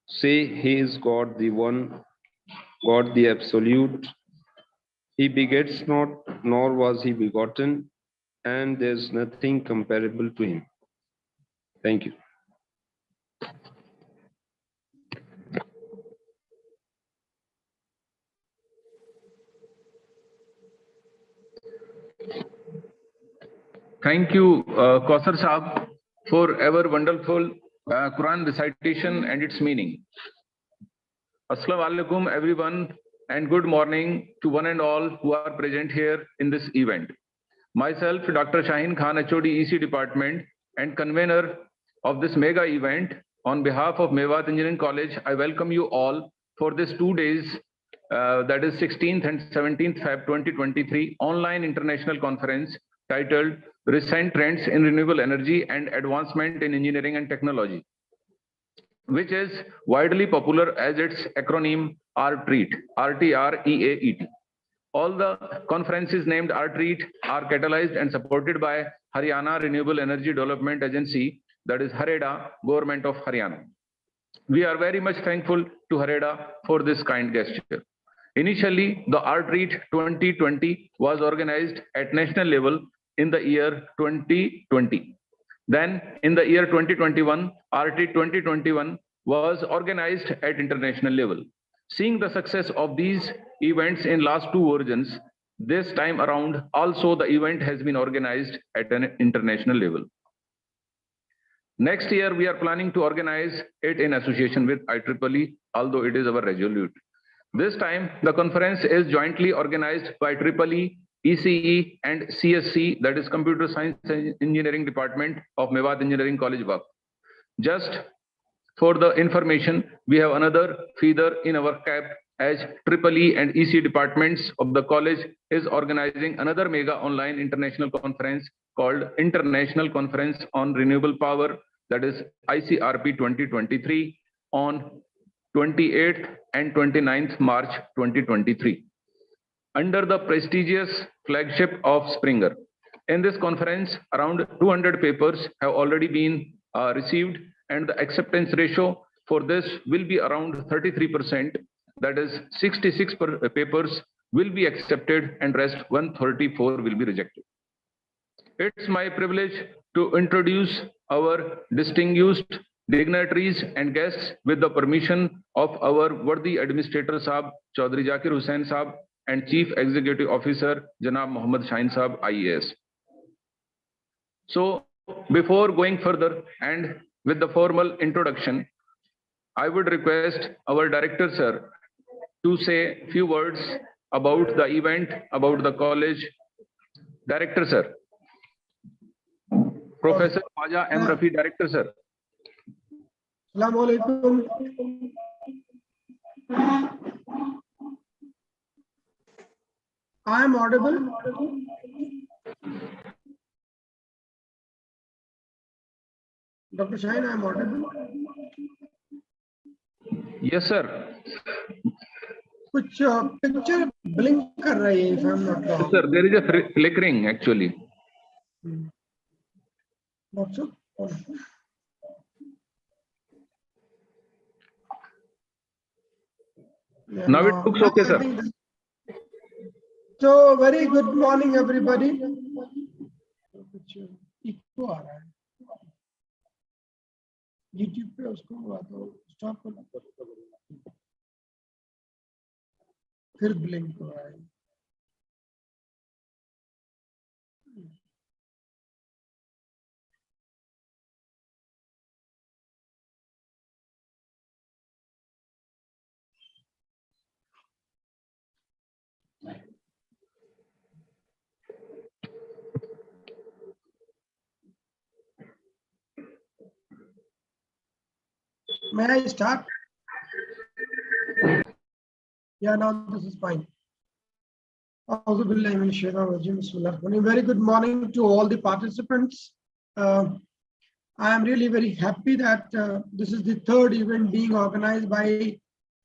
Say he is God the one, God the absolute. He begets not, nor was he begotten, and there's nothing comparable to him. Thank you. Thank you, Kausar Saab, for ever wonderful Quran recitation and its meaning. Assalamu alaikum, everyone, and good morning to one and all who are present here in this event. Myself, Dr. Shaheen Khan, HOD EC Department, and convener of this mega event, on behalf of Mecw Engineering College, I welcome you all for this 2 days, that is 16th and 17th Feb 2023, online international conference titled Recent Trends in Renewable Energy and Advancement in Engineering and Technology, which is widely popular as its acronym Rtreaet, Rtreaet. All the conferences named Rtreaet are catalyzed and supported by Haryana Renewable Energy Development Agency, that is Hareda, Government of Haryana. We are very much thankful to Hareda for this kind gesture. Initially, the Rtreaet 2020 was organized at national level in the year 2020. Then, in the year 2021, Rtreaet 2021 was organized at international level. Seeing the success of these events in last 2 versions, this time around also the event has been organized at an international level. Next year, we are planning to organize it in association with IEEE, although it is our resolute. This time, the conference is jointly organized by IEEE, ECE, and CSC, that is Computer Science and Engineering Department of Mecw Engineering College, Waqf. Just for the information, we have another feather in our cap as IEEE and EC departments of the college is organizing another mega online international conference called International Conference on Renewable Power, that is ICRP 2023, on 28th and 29th March 2023, under the prestigious flagship of Springer. In this conference, around 200 papers have already been received, and the acceptance ratio for this will be around 33%. That is 66 papers will be accepted and rest 134 will be rejected. It's my privilege to introduce our distinguished dignitaries and guests with the permission of our worthy administrator Saab, Chaudhry Zakir Hussain Saab, and Chief Executive Officer Janab Mohammad Shaheen Saab, IAS. So before going further and with the formal introduction, I would request our director sir to say a few words about the event, about the college. Director sir. Professor Khwaja M. Rafi, director sir. Assalamu alaikum. I am audible. Dr. Shaheen, I am audible. Yes, sir. कुछ picture blink कर रही है, if I am not wrong. Yes, sir, there is a flickering actually. Not so. Yeah, Now it looks okay, sir. So very good morning, everybody. Echo आ रहा है. YouTube पे उसको हुआ तो stop करना पड़ेगा. फिर blink हो रहा है. May I start? Yeah, now this is fine. Very good morning to all the participants. I am really very happy that this is the third event being organized by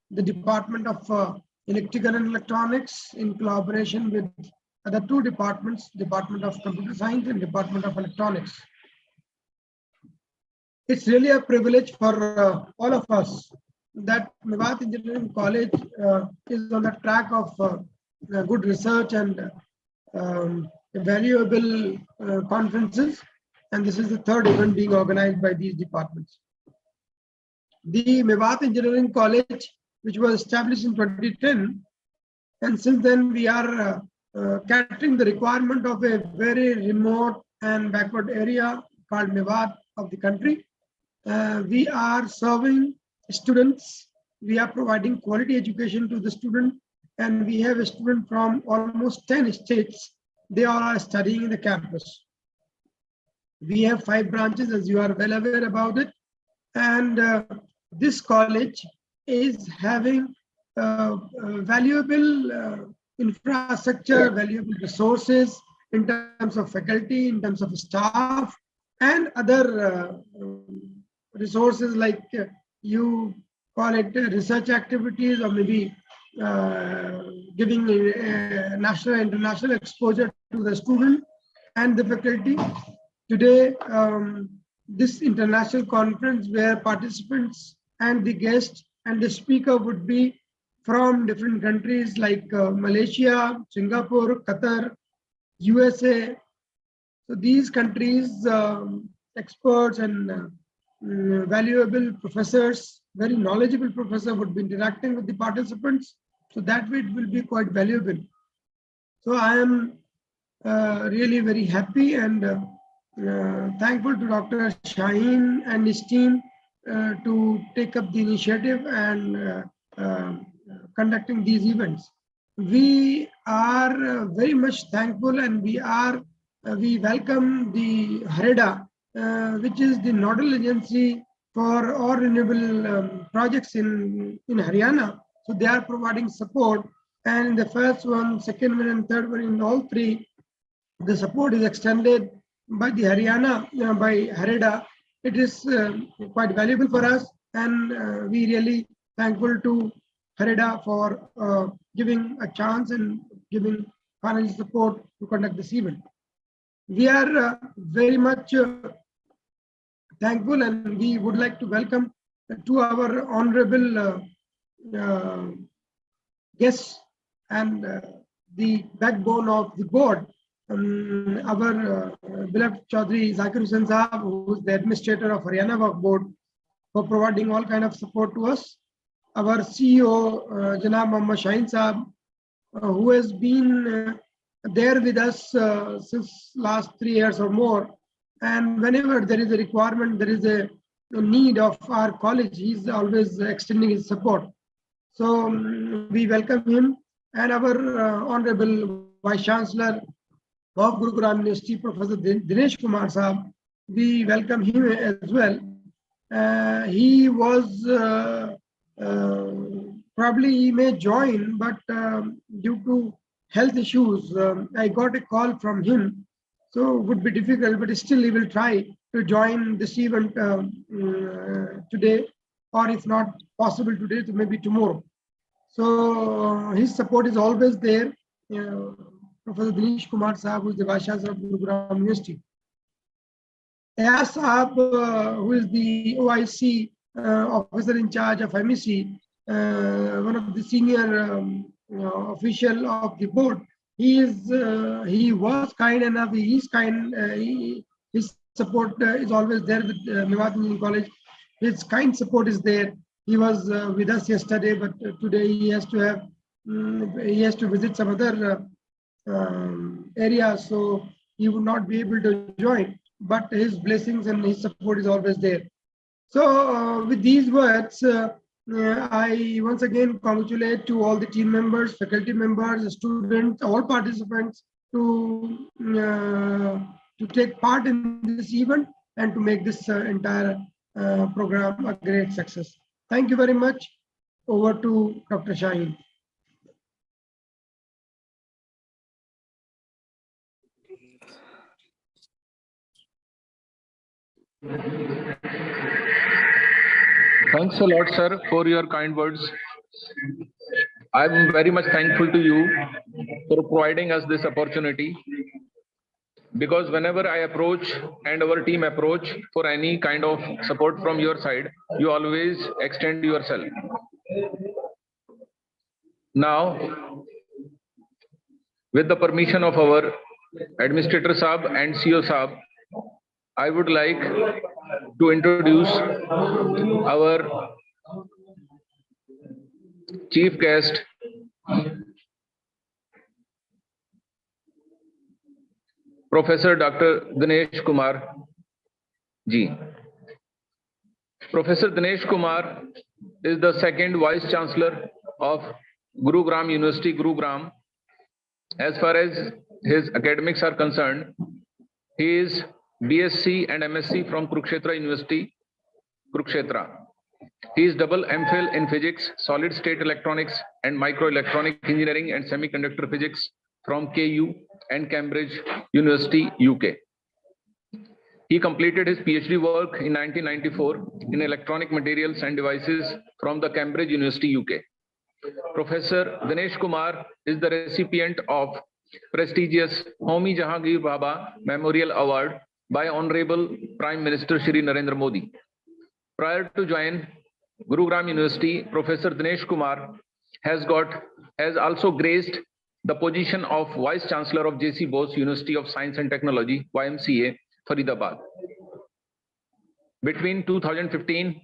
the Department of Electrical and Electronics in collaboration with other 2 departments, Department of Computer Science and Department of Electronics. It's really a privilege for all of us that Mecw Engineering College is on the track of good research and valuable conferences, and this is the third event being organized by these departments. The Mecw Engineering College, which was established in 2010, and since then we are catering the requirement of a very remote and backward area called Mecw of the country. We are serving students, we are providing quality education to the student, and we have a student from almost 10 states. They all are studying in the campus. We have 5 branches, as you are well aware about it, and this college is having valuable infrastructure, valuable resources in terms of faculty, in terms of staff, and other resources like you call it research activities, or maybe giving national and international exposure to the student and the faculty. Today, this international conference where participants and the guest and the speaker would be from different countries like Malaysia, Singapore, Qatar, USA. So these countries, experts and valuable professors, very knowledgeable professor would be interacting with the participants. So that way it will be quite valuable. So I am really very happy and thankful to Dr. Shaheen and his team to take up the initiative and conducting these events. We are very much thankful, and we welcome the Rtreaet, which is the nodal agency for all renewable projects in Haryana. So they are providing support, and in the first one, second one, and third one, in all 3, the support is extended by the Haryana, by Rtreaet. It is quite valuable for us, and we really thankful to Rtreaet for giving a chance and giving financial support to conduct this event. We are very much thankful, and we would like to welcome to our honorable guests and the backbone of the board, our beloved Chaudhry Zakir Hussain Saab, who is the administrator of Haryana Waqf Board, for providing all kind of support to us. Our CEO, Janab Muhammad Shaheen Saab, who has been there with us since last 3 years or more. And whenever there is a requirement, there is a need of our college, he's always extending his support. So we welcome him, and our Honorable Vice Chancellor of Gurugram University, Professor Dinesh Kumar Saab, we welcome him as well. He was probably he may join, but due to health issues, I got a call from him. So it would be difficult, but still he will try to join this event today, or if not possible today, so maybe tomorrow. So his support is always there. Professor Dinesh Kumar Saab, who is the Vice Chancellor of Gurugram University. Ayaz Saab, who is the OIC officer in charge of MEC, one of the senior official of the board. He was kind enough. He is kind. His support is always there with Mecw Engineering College. His kind support is there. He was with us yesterday, but today he has to visit some other areas, so he would not be able to join. But his blessings and his support is always there. So with these words, I once again congratulate to all the team members, faculty members, students, all participants to take part in this event and to make this entire program a great success. Thank you very much. Over to Dr. Shaheen. Thanks a lot, sir, for your kind words. I'm very much thankful to you for providing us this opportunity. because whenever I approach and our team approach for any kind of support from your side, you always extend yourself. Now, with the permission of our Administrator Saab and CEO Saab, I would like to introduce our chief guest, Professor Dr. Dinesh Kumar Ji. Professor Dinesh Kumar is the second Vice Chancellor of Gurugram University, Gurugram. As far as his academics are concerned, he is BSc and MSc from Kurukshetra University, Kurukshetra. He is double MPhil in Physics, Solid State Electronics and Microelectronic Engineering and Semiconductor Physics from KU and Cambridge University, UK. He completed his PhD work in 1994 in Electronic Materials and Devices from the Cambridge University, UK. Professor Dinesh Kumar is the recipient of prestigious Homi Jahangir Baba Memorial Award by Honorable Prime Minister Shri Narendra Modi. Prior to join Gurugram University, Professor Dinesh Kumar has also graced the position of Vice Chancellor of J.C. Bose University of Science and Technology, YMCA, Faridabad, between 2015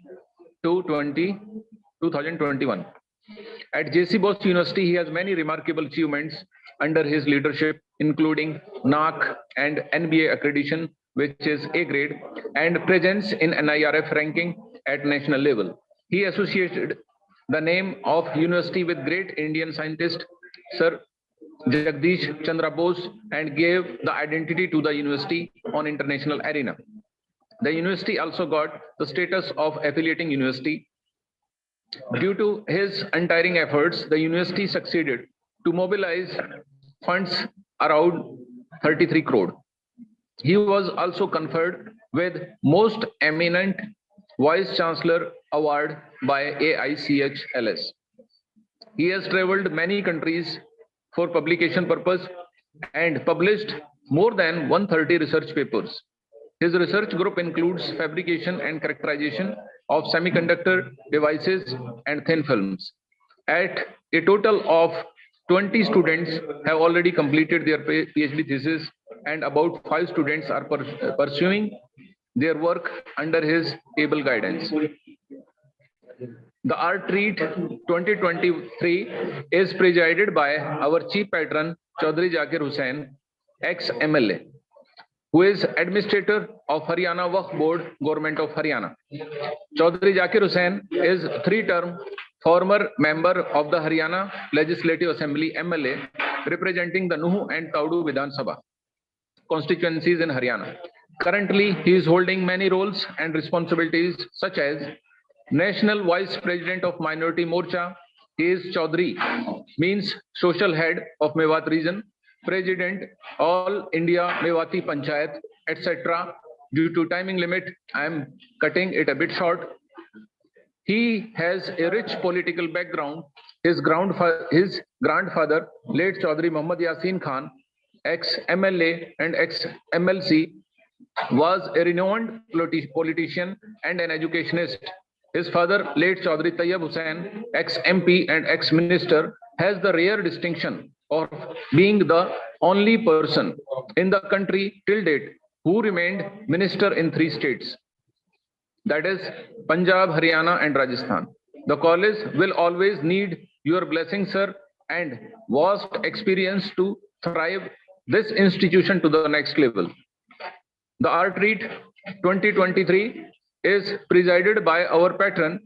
to 2021. At J.C. Bose University, he has many remarkable achievements under his leadership, including NAAC and NBA accreditation, which is A grade, and presence in NIRF ranking at national level. He associated the name of university with great Indian scientist, Sir Jagdish Chandra Bose, and gave the identity to the university on international arena. The university also got the status of affiliating university. Due to his untiring efforts, the university succeeded to mobilize funds around 33 crore. He was also conferred with Most Eminent Vice Chancellor Award by AICHLS. He has traveled many countries for publication purpose and published more than 130 research papers. His research group includes fabrication and characterization of semiconductor devices and thin films. At a total of 20 students have already completed their PhD thesis, and about 5 students are pursuing their work under his able guidance. The Rtreaet 2023 is presided by our Chief Patron, Chaudhry Zakir Hussain, ex-MLA, who is Administrator of Haryana Waqf Board, Government of Haryana. Chaudhry Zakir Hussain is 3-term former member of the Haryana Legislative Assembly, MLA, representing the Nuh and Taudu Vidhan Sabha constituencies in Haryana. Currently, he is holding many roles and responsibilities such as National Vice President of Minority Morcha. He is Chaudhry, means social head of Mewat region, President, All India Mewati Panchayat, etc. Due to timing limit, I am cutting it a bit short. He has a rich political background. His grandfather, late Chaudhry Muhammad Yasin Khan, ex-MLA and ex-MLC, was a renowned politician and an educationist. His father, late Chaudhry Tayyab Hussain, ex-MP and ex-minister, has the rare distinction of being the only person in the country till date who remained minister in 3 states, that is Punjab, Haryana and Rajasthan. The college will always need your blessing, sir, and vast experience to thrive this institution to the next level. The Rtreaet 2023 is presided by our patron,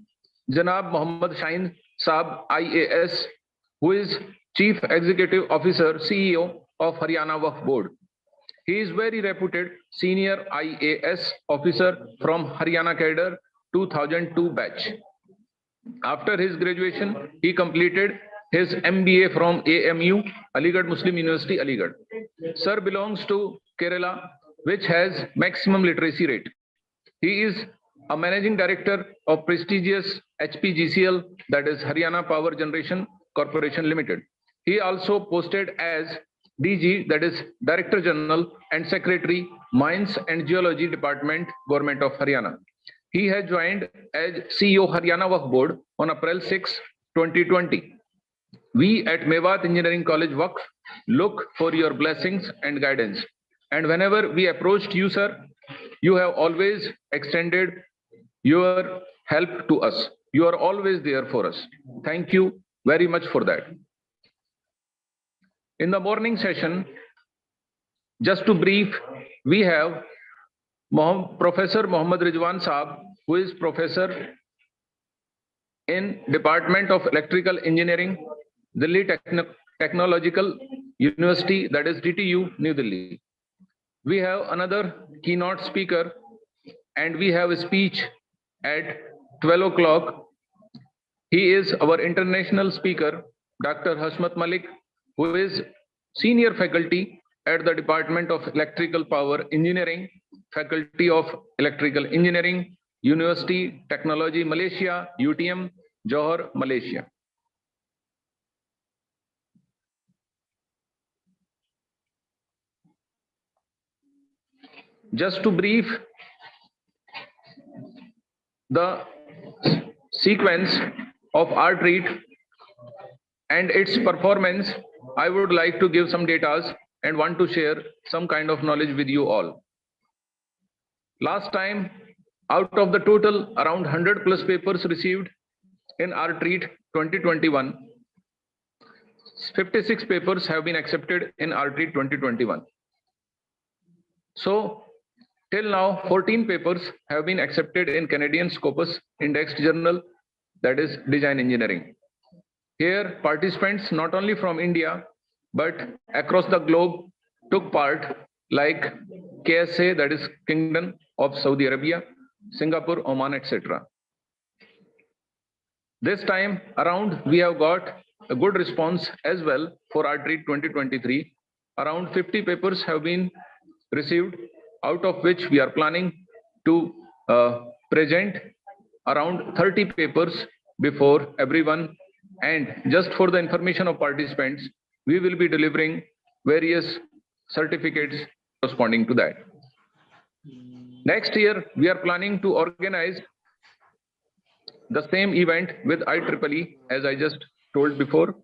Janab Muhammad Shaheen Saab, IAS, who is Chief Executive Officer, CEO of Haryana Waqf Board. He is very reputed senior IAS officer from Haryana cadre 2002 batch. After his graduation, he completed his MBA from AMU, Aligarh Muslim University, Aligarh. Sir belongs to Kerala, which has maximum literacy rate. He is a managing director of prestigious HPGCL, that is Haryana Power Generation Corporation Limited. He also posted as DG, that is Director General and Secretary, Mines and Geology Department, Government of Haryana. He has joined as CEO Haryana Waqf Board on April 6, 2020. We at Mecw Engineering College Waqf look for your blessings and guidance. And whenever we approached you, sir, you have always extended your help to us. You are always there for us. Thank you very much for that. In the morning session, just to brief, we have Professor Mohammad Rizwan Saab, who is professor in Department of Electrical Engineering, Delhi Technological University, that is DTU, New Delhi. We have another keynote speaker, and we have a speech at 12 o'clock. He is our international speaker, Dr. Hasmat Malik, who is senior faculty at the Department of Electrical Power Engineering, Faculty of Electrical Engineering, University Technology Malaysia, UTM, Johor, Malaysia. Just to brief the sequence of Rtreaet and its performance, I would like to give some data and want to share some kind of knowledge with you all. Last time, out of the total around 100 plus papers received in Rtreaet 2021, 56 papers have been accepted in Rtreaet 2021. So till now, 14 papers have been accepted in Canadian Scopus Indexed Journal, that is Design Engineering. Here, participants not only from India, but across the globe took part, like KSA, that is Kingdom of Saudi Arabia, Singapore, Oman, etc. This time around, we have got a good response as well for Rtreaet 2023. Around 50 papers have been received, out of which we are planning to present around 30 papers before everyone. And just for the information of participants, we will be delivering various certificates corresponding to that. Next year, we are planning to organize the same event with IEEE, as I just told before.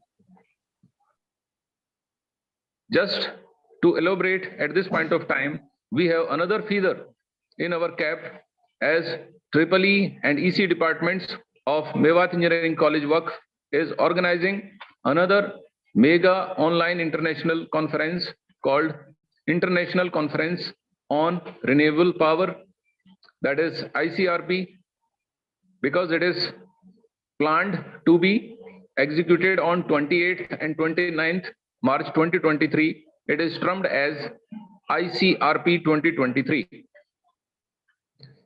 Just to elaborate at this point of time, we have another feather in our cap as EEE and EC departments of Mecw Engineering College Waqf is organizing another mega online international conference called International Conference on Renewable Power, that is ICRP, because it is planned to be executed on 28th and 29th March 2023. It is termed as ICRP 2023.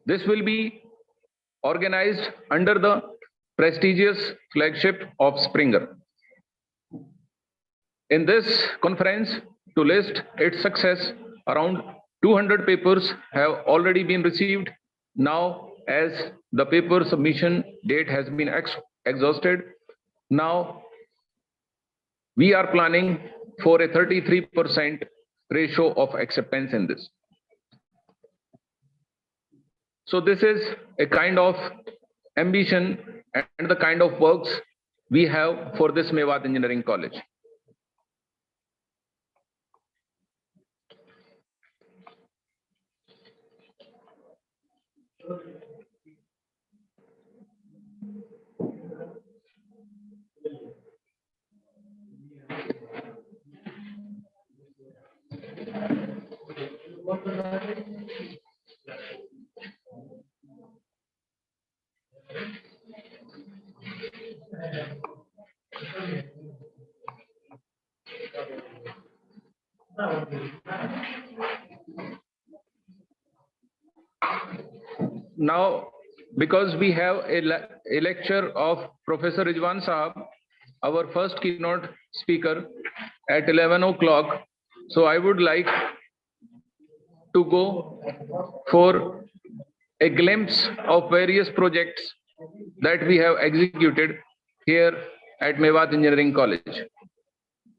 This will be organized under the prestigious flagship of Springer. In this conference, to list its success, around 200 papers have already been received. Now, as the paper submission date has been exhausted, now we are planning for a 33% ratio of acceptance in this. So this is a kind of ambition and the kind of works we have for this Mecw Engineering College. Now, because we have a lecture of Professor Rizwan Saab, our first keynote speaker, at 11 o'clock, so I would like to go for a glimpse of various projects that we have executed here at Mecw Engineering College.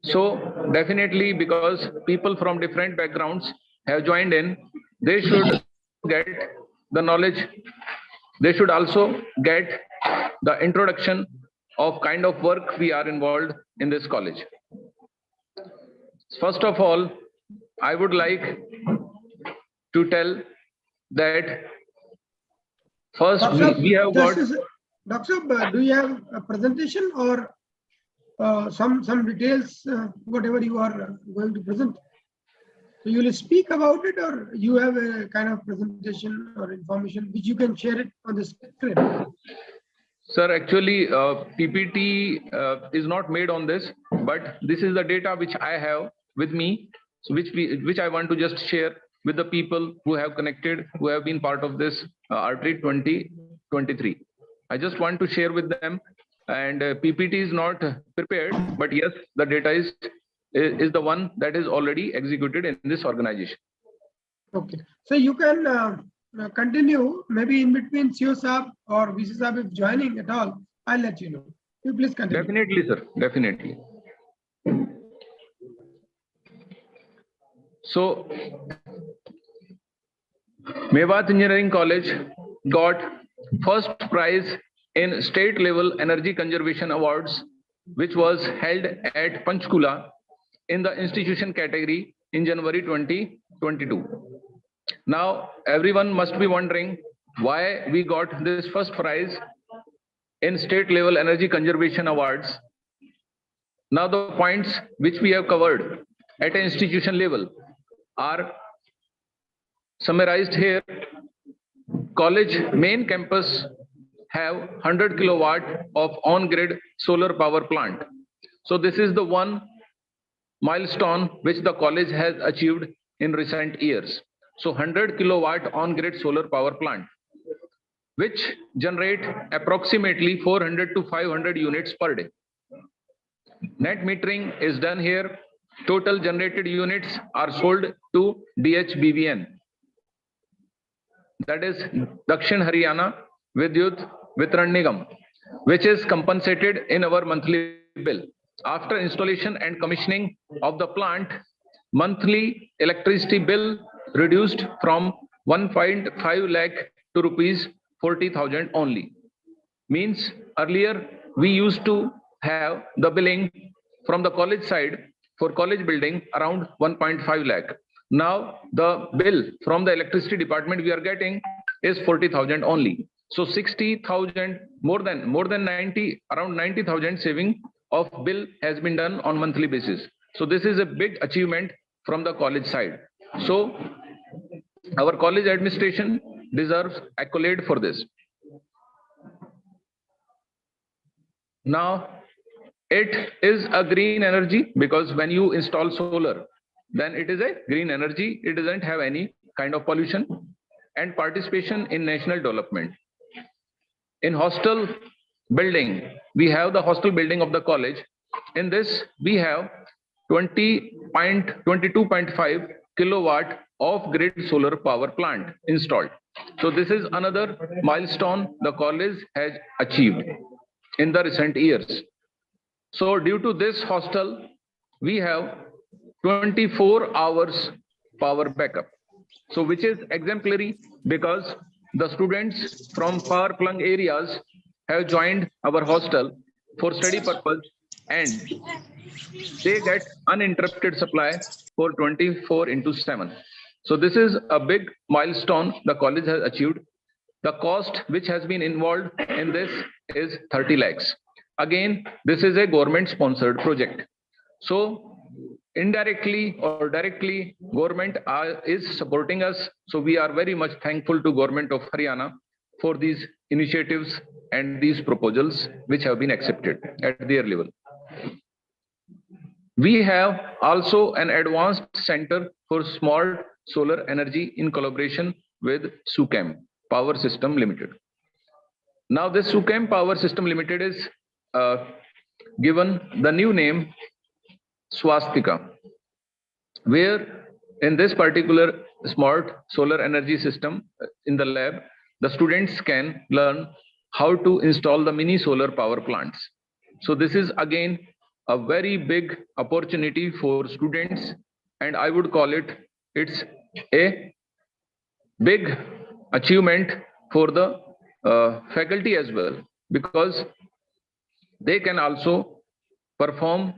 So definitely, because people from different backgrounds have joined in, they should also get the knowledge. They should also get the introduction of kind of work we are involved in this college. First of all, I would like to tell that first we have got. Dr. Saab, do you have a presentation or some details, whatever you are going to present? So you will speak about it, or you have a kind of presentation or information which you can share it on the screen? Sir, actually, PPT is not made on this, but this is the data which I have with me, so which I want to just share with the people who have connected, who have been part of this Rtreaet 2023. I just want to share with them, and PPT is not prepared, but yes, the data is the one that is already executed in this organization. Okay, so you can continue, maybe in between CEO Saab or VC Saab if joining at all, I'll let you know. You please continue. Definitely, sir, definitely. So, Mecw Engineering College got first prize in state level energy conservation awards, which was held at Panchkula in the institution category in January 2022. Now, everyone must be wondering why we got this first prize in state level energy conservation awards. Now, the points which we have covered at an institution level are summarized here. College main campus have 100 kilowatt of on-grid solar power plant. So this is the one milestone which the college has achieved in recent years. So 100 kilowatt on-grid solar power plant, which generate approximately 400 to 500 units per day. Net metering is done here. Total generated units are sold to DHBVN. That is Dakshin Haryana Vidyut Vitran Nigam, which is compensated in our monthly bill. After installation and commissioning of the plant, monthly electricity bill reduced from 1.5 lakh to rupees 40,000 only. Means earlier we used to have the billing from the college side for college building around 1.5 lakh. Now the bill from the electricity department we are getting is 40,000 only. So 60,000, more than 90, around 90,000 saving of bill has been done on monthly basis. So this is a big achievement from the college side. So our college administration deserves accolade for this. Now it is a green energy, because when you install solar, then it is a green energy. It doesn't have any kind of pollution. And participation in national development. In hostel building, we have the hostel building of the college. In this, we have 22.5 kilowatt of grid solar power plant installed. So this is another milestone the college has achieved in the recent years. So due to this hostel, we have 24 hours power backup. So which is exemplary, because the students from far-flung areas have joined our hostel for study purpose, and they get uninterrupted supply for 24/7. So this is a big milestone the college has achieved. The cost which has been involved in this is 30 lakhs. Again, this is a government sponsored project. So indirectly or directly, government is supporting us. So we are very much thankful to government of Haryana for these initiatives and these proposals which have been accepted at their level. We have also an advanced center for smart solar energy in collaboration with SUCAM Power System Limited. Now this SUCAM Power System Limited is given the new name Swastika, where in this particular smart solar energy system in the lab, the students can learn how to install the mini solar power plants. So this is again a very big opportunity for students, and I would call it's a big achievement for the faculty as well, because they can also perform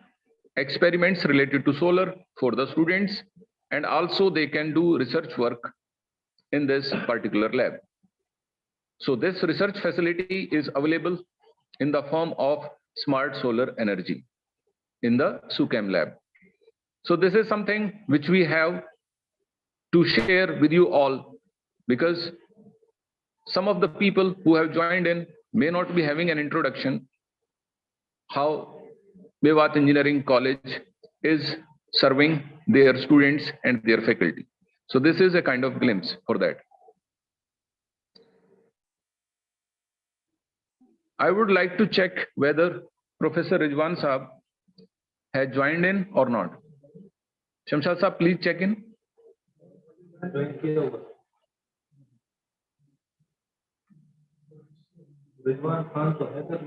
experiments related to solar for the students, and also they can do research work in this particular lab. So this research facility is available in the form of smart solar energy in the SUCAM lab. So this is something which we have to share with you all, because some of the people who have joined in may not be having an introduction how Mecw Engineering College is serving their students and their faculty. So this is a kind of glimpse for that. I would like to check whether Professor Rizwan Saab has joined in or not. Shamshad Saab, please check in. Rizwan Khan तो है sir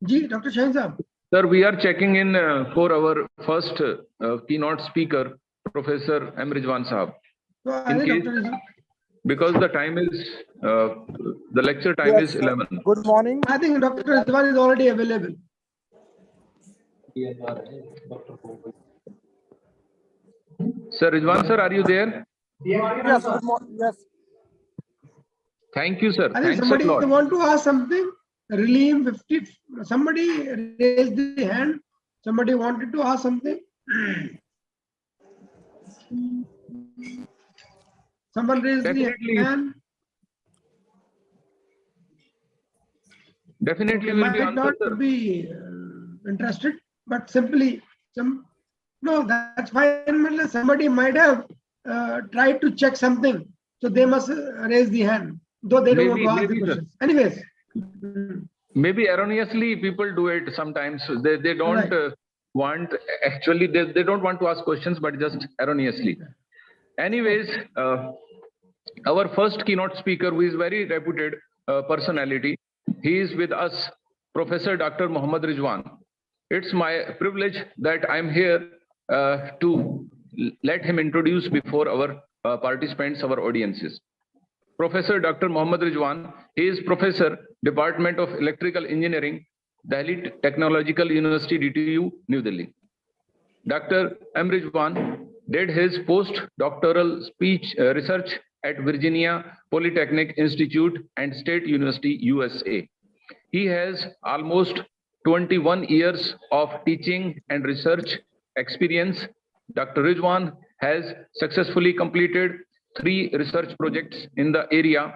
Ji, Dr. Shahin Saab. Sir, we are checking in for our first keynote speaker, Professor M. Rizwan Saab. So, I think Dr. Rizwan. Because the time is, the lecture time is 11. Good morning. I think Dr. Rizwan is already available. Sir Rizwan sir, are you there? Yes, good morning. Yes. Thank you, sir. I think Thanks a somebody lot. want to ask something. Reliam 50. Somebody raised the hand. Somebody wanted to ask something. Someone raised Definitely. the hand. Definitely Okay, will be might answered, not sir. be interested, but simply no, that's fine. Somebody might have tried to check something, so they must raise the hand, though they don't want to ask the questions. Anyways. Maybe erroneously people do it sometimes. They don't want, actually they don't want to ask questions, but just erroneously. Anyways, our first keynote speaker, who is very reputed personality, he is with us, Professor Dr. Mohammad Rizwan. It's my privilege that I'm here to let him introduce before our participants, our audiences. Professor Dr. Mohammad Rizwan, he is Professor, Department of Electrical Engineering, Delhi Technological University, DTU, New Delhi. Dr. M. Rizwan did his postdoctoral research at Virginia Polytechnic Institute and State University, USA. He has almost 21 years of teaching and research experience. Dr. Rizwan has successfully completed 3 research projects in the area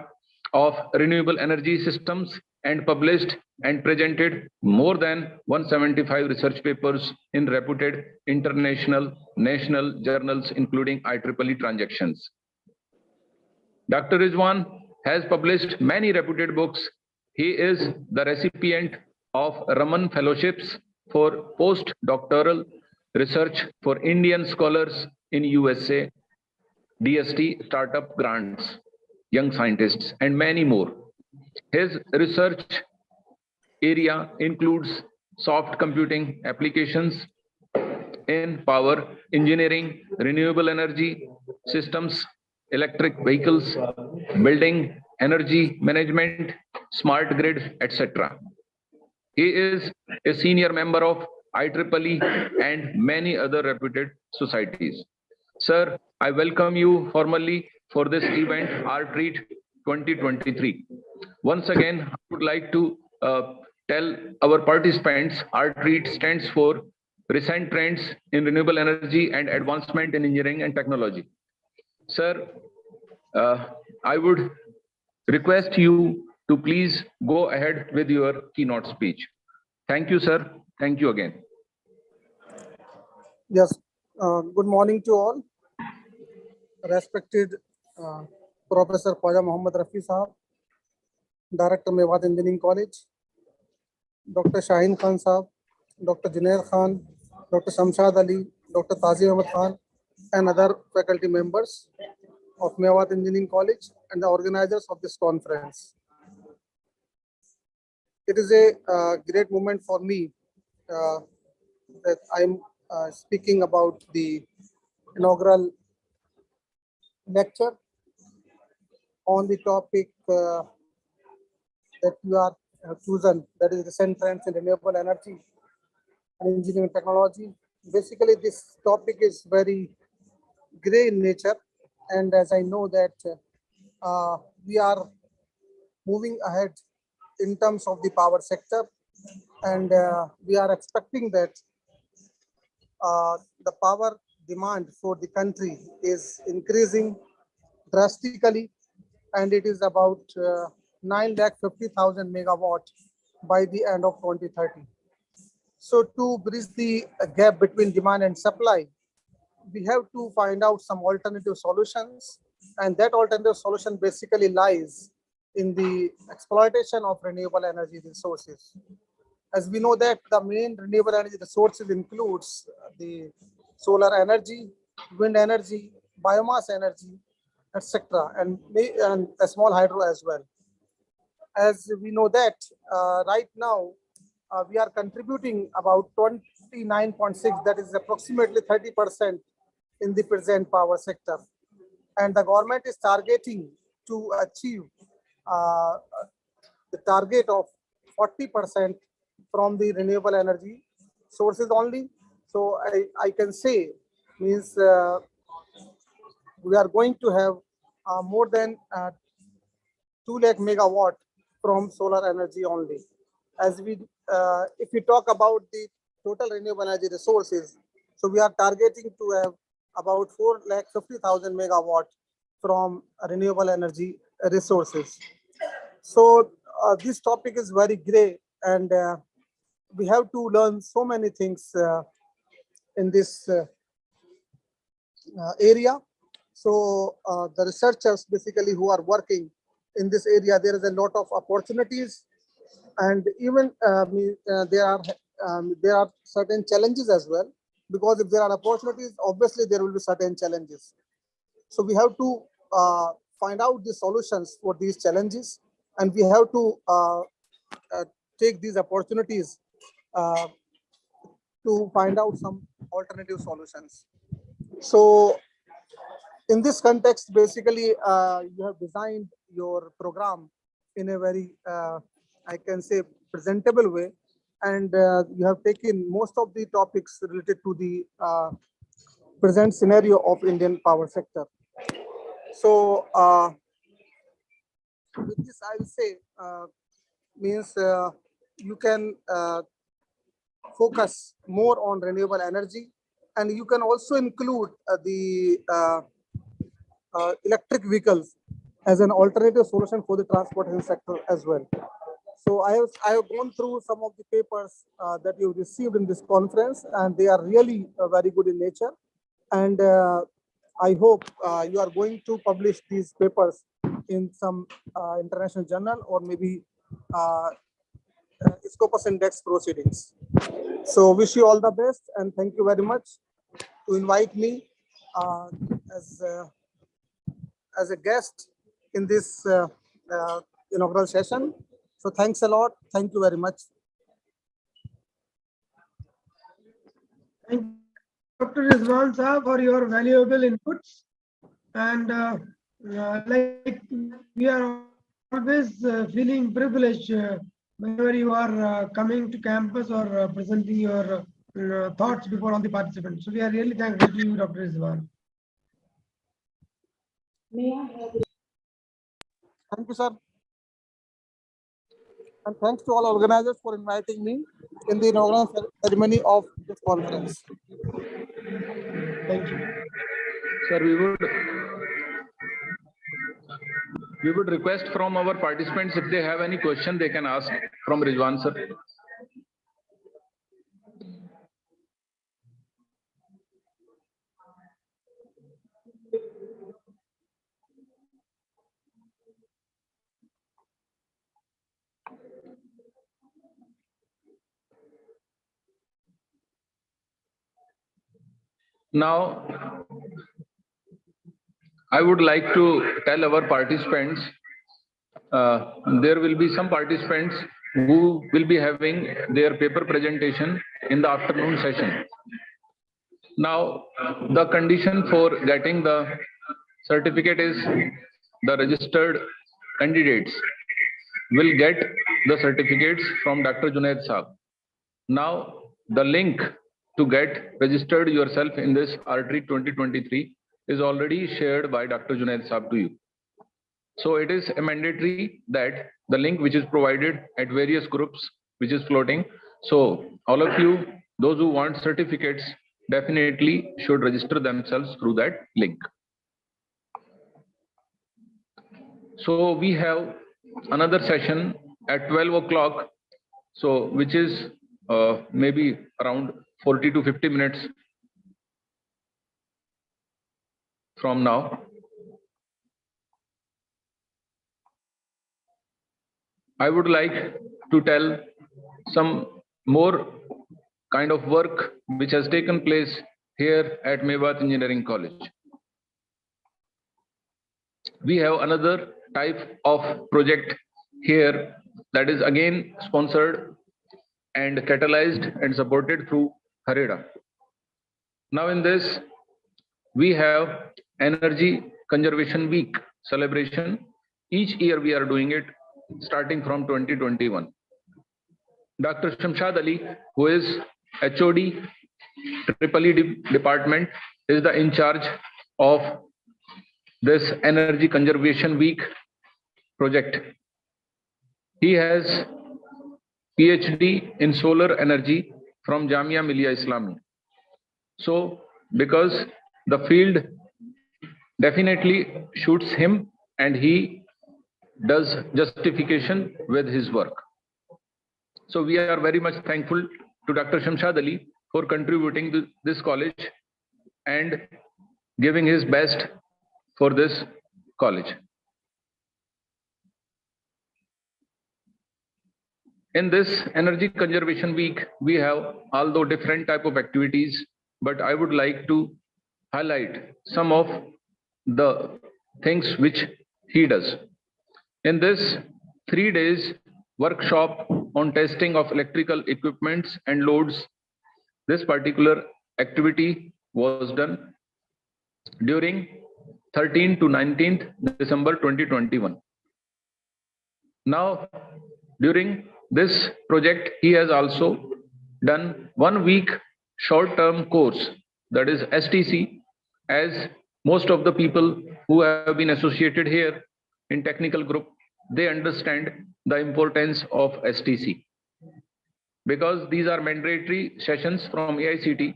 of renewable energy systems and published and presented more than 175 research papers in reputed international, national journals, including IEEE transactions. Dr. Rizwan has published many reputed books. He is the recipient of Raman Fellowships for postdoctoral research for Indian scholars in USA, DST startup grants, young scientists, and many more. His research area includes soft computing applications in power engineering, renewable energy systems, electric vehicles, building, energy management, smart grid, etc. He is a senior member of IEEE and many other reputed societies. Sir, I welcome you formally for this event, Rtreaet 2023. Once again, I would like to tell our participants, Rtreaet stands for Recent Trends in Renewable Energy and Advancement in Engineering and Technology. Sir, I would request you to please go ahead with your keynote speech. Thank you, sir. Thank you again. Yes. Good morning to all. Respected Professor Khwaja Mohammad Rafi Sahab, Director Mewat Engineering College, Dr. Shaheen Khan Sahab, Dr. Junaid Khan, Dr. Shamshad Ali, Dr. Tazim Ahmad Khan, and other faculty members of Mewat Engineering College and the organizers of this conference. It is a great moment for me that I'm speaking about the inaugural lecture on the topic that you are chosen, that is recent trends in renewable energy and engineering technology. Basically, this topic is very gray in nature, and as I know that we are moving ahead in terms of the power sector, and we are expecting that the power demand for the country is increasing drastically, and it is about 950,000 megawatt by the end of 2030. So to bridge the gap between demand and supply, we have to find out some alternative solutions, and that alternative solution basically lies in the exploitation of renewable energy resources. As we know that the main renewable energy resources includes the solar energy, wind energy, biomass energy, etc., and a small hydro as well. As we know that right now we are contributing about 29.6, that is approximately 30% in the present power sector, and the government is targeting to achieve uh, the target of 40% from the renewable energy sources only. So I can say means we are going to have more than 2 lakh megawatt from solar energy only. As we, if we talk about the total renewable energy resources, so we are targeting to have about 4,50,000 megawatt from renewable energy resources. So this topic is very gray, and we have to learn so many things in this area. So the researchers basically who are working in this area, there is a lot of opportunities, and even there are certain challenges as well, because if there are opportunities, obviously there will be certain challenges. So we have to find out the solutions for these challenges, and we have to uh, take these opportunities uh, to find out some alternative solutions. So in this context, basically, you have designed your program in a very, I can say, presentable way, and you have taken most of the topics related to the present scenario of Indian power sector. So with this, I will say, means you can focus more on renewable energy, and you can also include the electric vehicles as an alternative solution for the transportation sector as well. So I have gone through some of the papers that you received in this conference, and they are really very good in nature. And I hope you are going to publish these papers in some international journal, or maybe Scopus Index proceedings. So wish you all the best, and thank you very much to invite me uh, as as a guest in this inaugural session. So thanks a lot. Thank you very much. Thank you, Dr. Rizwan Saab, for your valuable inputs. And like we are always feeling privileged whenever you are coming to campus or presenting your thoughts before all the participants. So we are really thankful to you, Dr. Rizwan. Thank you, sir. And thanks to all organizers for inviting me in the inaugural ceremony of this conference. Thank you. Sir, we would request from our participants, if they have any question, they can ask from Rizwan sir. Now, I would like to tell our participants, there will be some participants who will be having their paper presentation in the afternoon session. Now, the condition for getting the certificate is the registered candidates will get the certificates from Dr. Junaid Saab. Now, the link to get registered yourself in this Rtreaet 2023 is already shared by Dr. Junaid Saab to you. So it is a mandatory that the link which is provided at various groups which is floating. So all of you, those who want certificates, definitely should register themselves through that link. So we have another session at 12 o'clock, so which is maybe around 40 to 50 minutes from now. I would like to tell some more kind of work which has taken place here at Mecw Engineering College. We have another type of project here that is again sponsored and catalyzed and supported through Rtreaet. Now in this, we have Energy Conservation Week celebration. Each year we are doing it starting from 2021. Dr. Shamshad Ali, who is HOD Rtreaet department, is the in charge of this Energy Conservation Week project. He has PhD in solar energy from Jamia Millia Islami. So because the field definitely shoots him and he does justification with his work. So we are very much thankful to Dr. Shamshad Ali for contributing to this college and giving his best for this college. In this Energy Conservation Week, we have although different type of activities, but I would like to highlight some of the things which he does. In this 3 days workshop on testing of electrical equipments and loads, this particular activity was done during 13th to 19th December 2021. Now, during this project, he has also done 1 week short-term course, that is STC, as most of the people who have been associated here in technical group, they understand the importance of STC, because these are mandatory sessions from AICT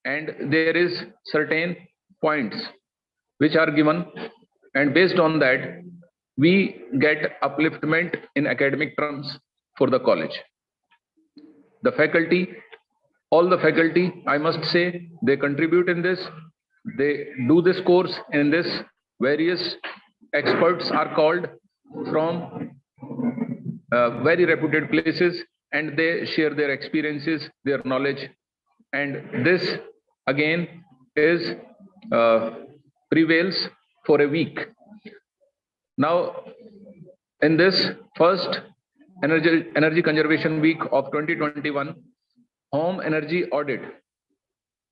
and there is certain points which are given, and based on that we get upliftment in academic terms for the college. The faculty, all the faculty, I must say, they contribute in this. They do this course in this. Various experts are called from very reputed places and they share their experiences, their knowledge, and this again is prevails for a week. Now, in this first Energy Conservation Week of 2021, Home Energy Audit,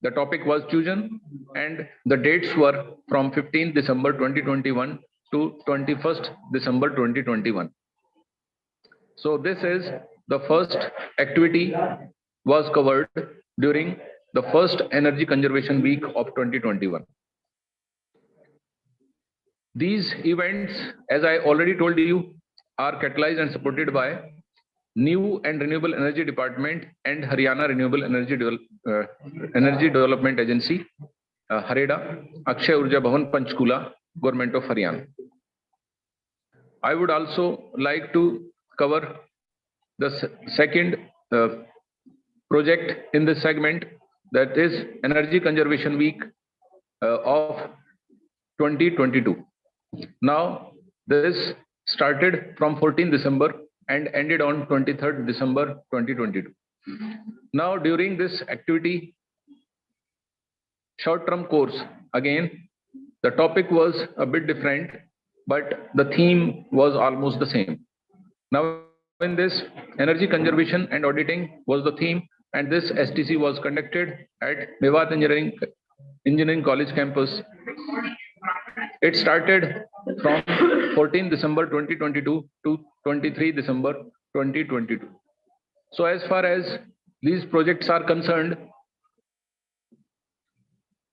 the topic was chosen and the dates were from 15th December 2021 to 21st December 2021. So this is the first activity was covered during the first Energy Conservation Week of 2021. These events, as I already told you, are catalyzed and supported by New and Renewable Energy Department and Haryana Renewable Energy Development Agency, Rtreaet, Akshay Urja Bhavan Panchkula, Government of Haryana. I would also like to cover the second project in this segment, that is Energy Conservation Week of 2022. Now, this started from 14th December and ended on 23rd December 2022. Now, during this activity, short-term course. Again, the topic was a bit different, but the theme was almost the same. Now, in this, energy conservation and auditing was the theme, and this STC was conducted at Mecw Engineering College campus. It started from 14 December 2022 to 23 December 2022. So as far as these projects are concerned,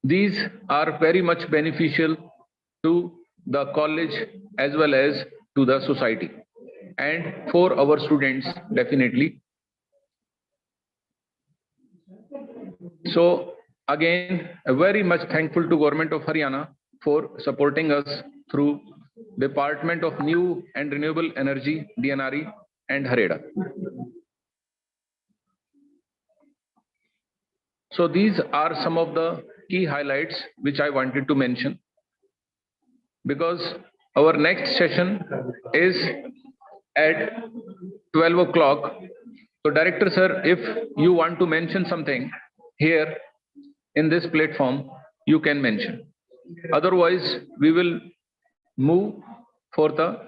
these are very much beneficial to the college as well as to the society and for our students definitely. So again, very much thankful to Government of Haryana for supporting us through Department of New and Renewable Energy, DNRE, and Rtreaet. So these are some of the key highlights which I wanted to mention, because our next session is at 12 o'clock. So Director Sir, if you want to mention something here in this platform, you can mention. Otherwise, we will move for the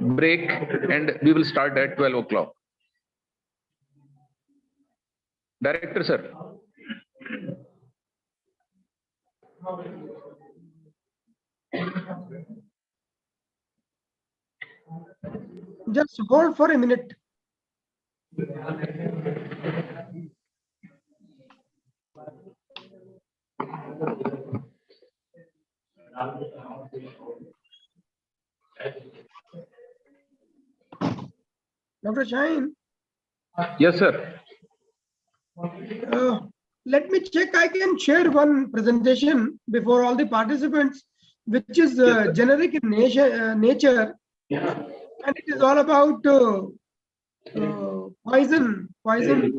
break and we will start at 12 o'clock. Director Sir. Just hold for a minute. Dr. Shine. Yes, sir. Let me check. I can share one presentation before all the participants, which is generic in nature, and it is all about poison of mind.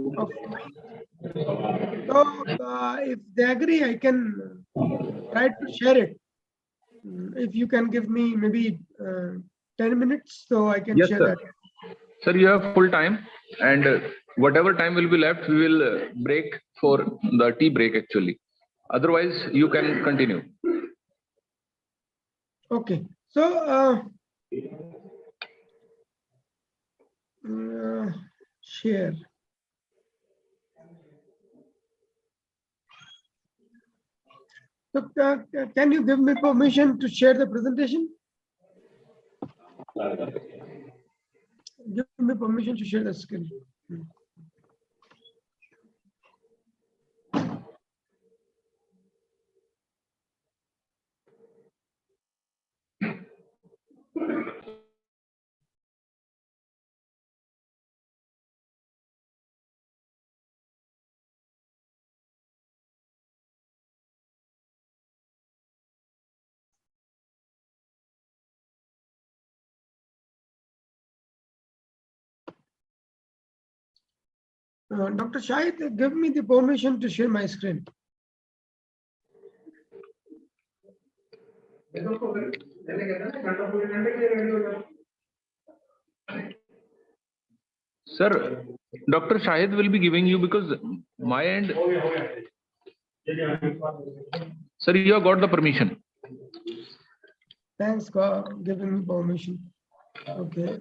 So if they agree, I can try to share it. If you can give me maybe 10 minutes, so I can share that. Sir, you have full time, and whatever time will be left, we will break for the tea break actually. Otherwise, you can continue. Okay. So share. So can you give me permission to share the presentation? Give me permission to share the screen. Dr. Shahid, give me the permission to share my screen. Sir, Dr. Shahid will be giving you, because my end. Sir, you have got the permission. Thanks for giving me permission. Okay.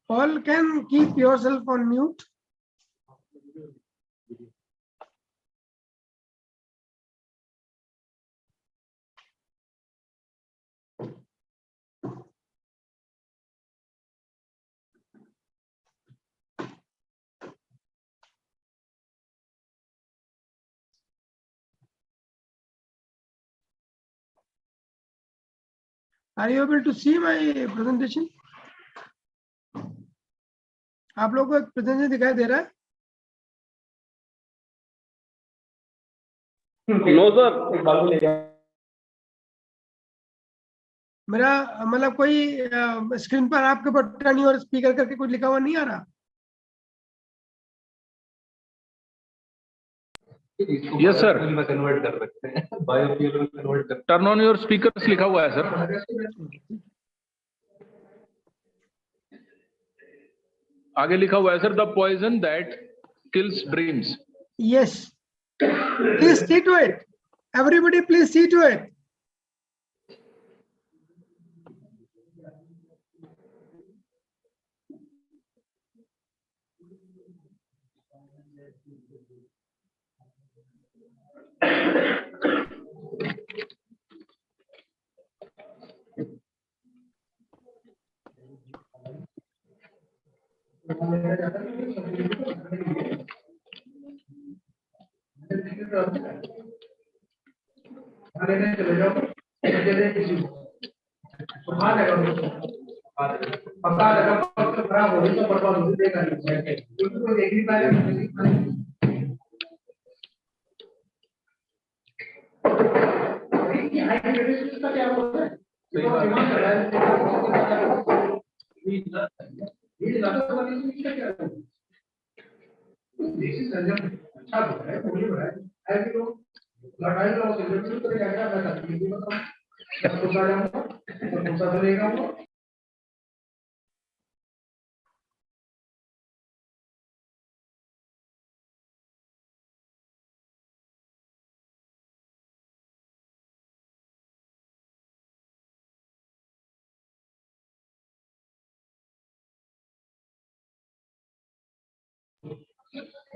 All can keep yourself on mute. Are you able to see my presentation? आप लोगों को एक presentation दिखाई दे रहा है? No sir, मेरा मतलब कोई स्क्रीन पर आपके ऊपर टर्न और स्पीकर करके कुछ लिखा हुआ नहीं आ रहा? Yes, sir. में कन्वर्ट कर सकते हैं, बायोफ्यूल में कन्वर्ट कर टर्न ऑन योर स्पीकर्स लिखा हुआ है सर, आगे लिखा हुआ है sir, the poison that kills dreams. Yes. Please see to it. Everybody, please see to it.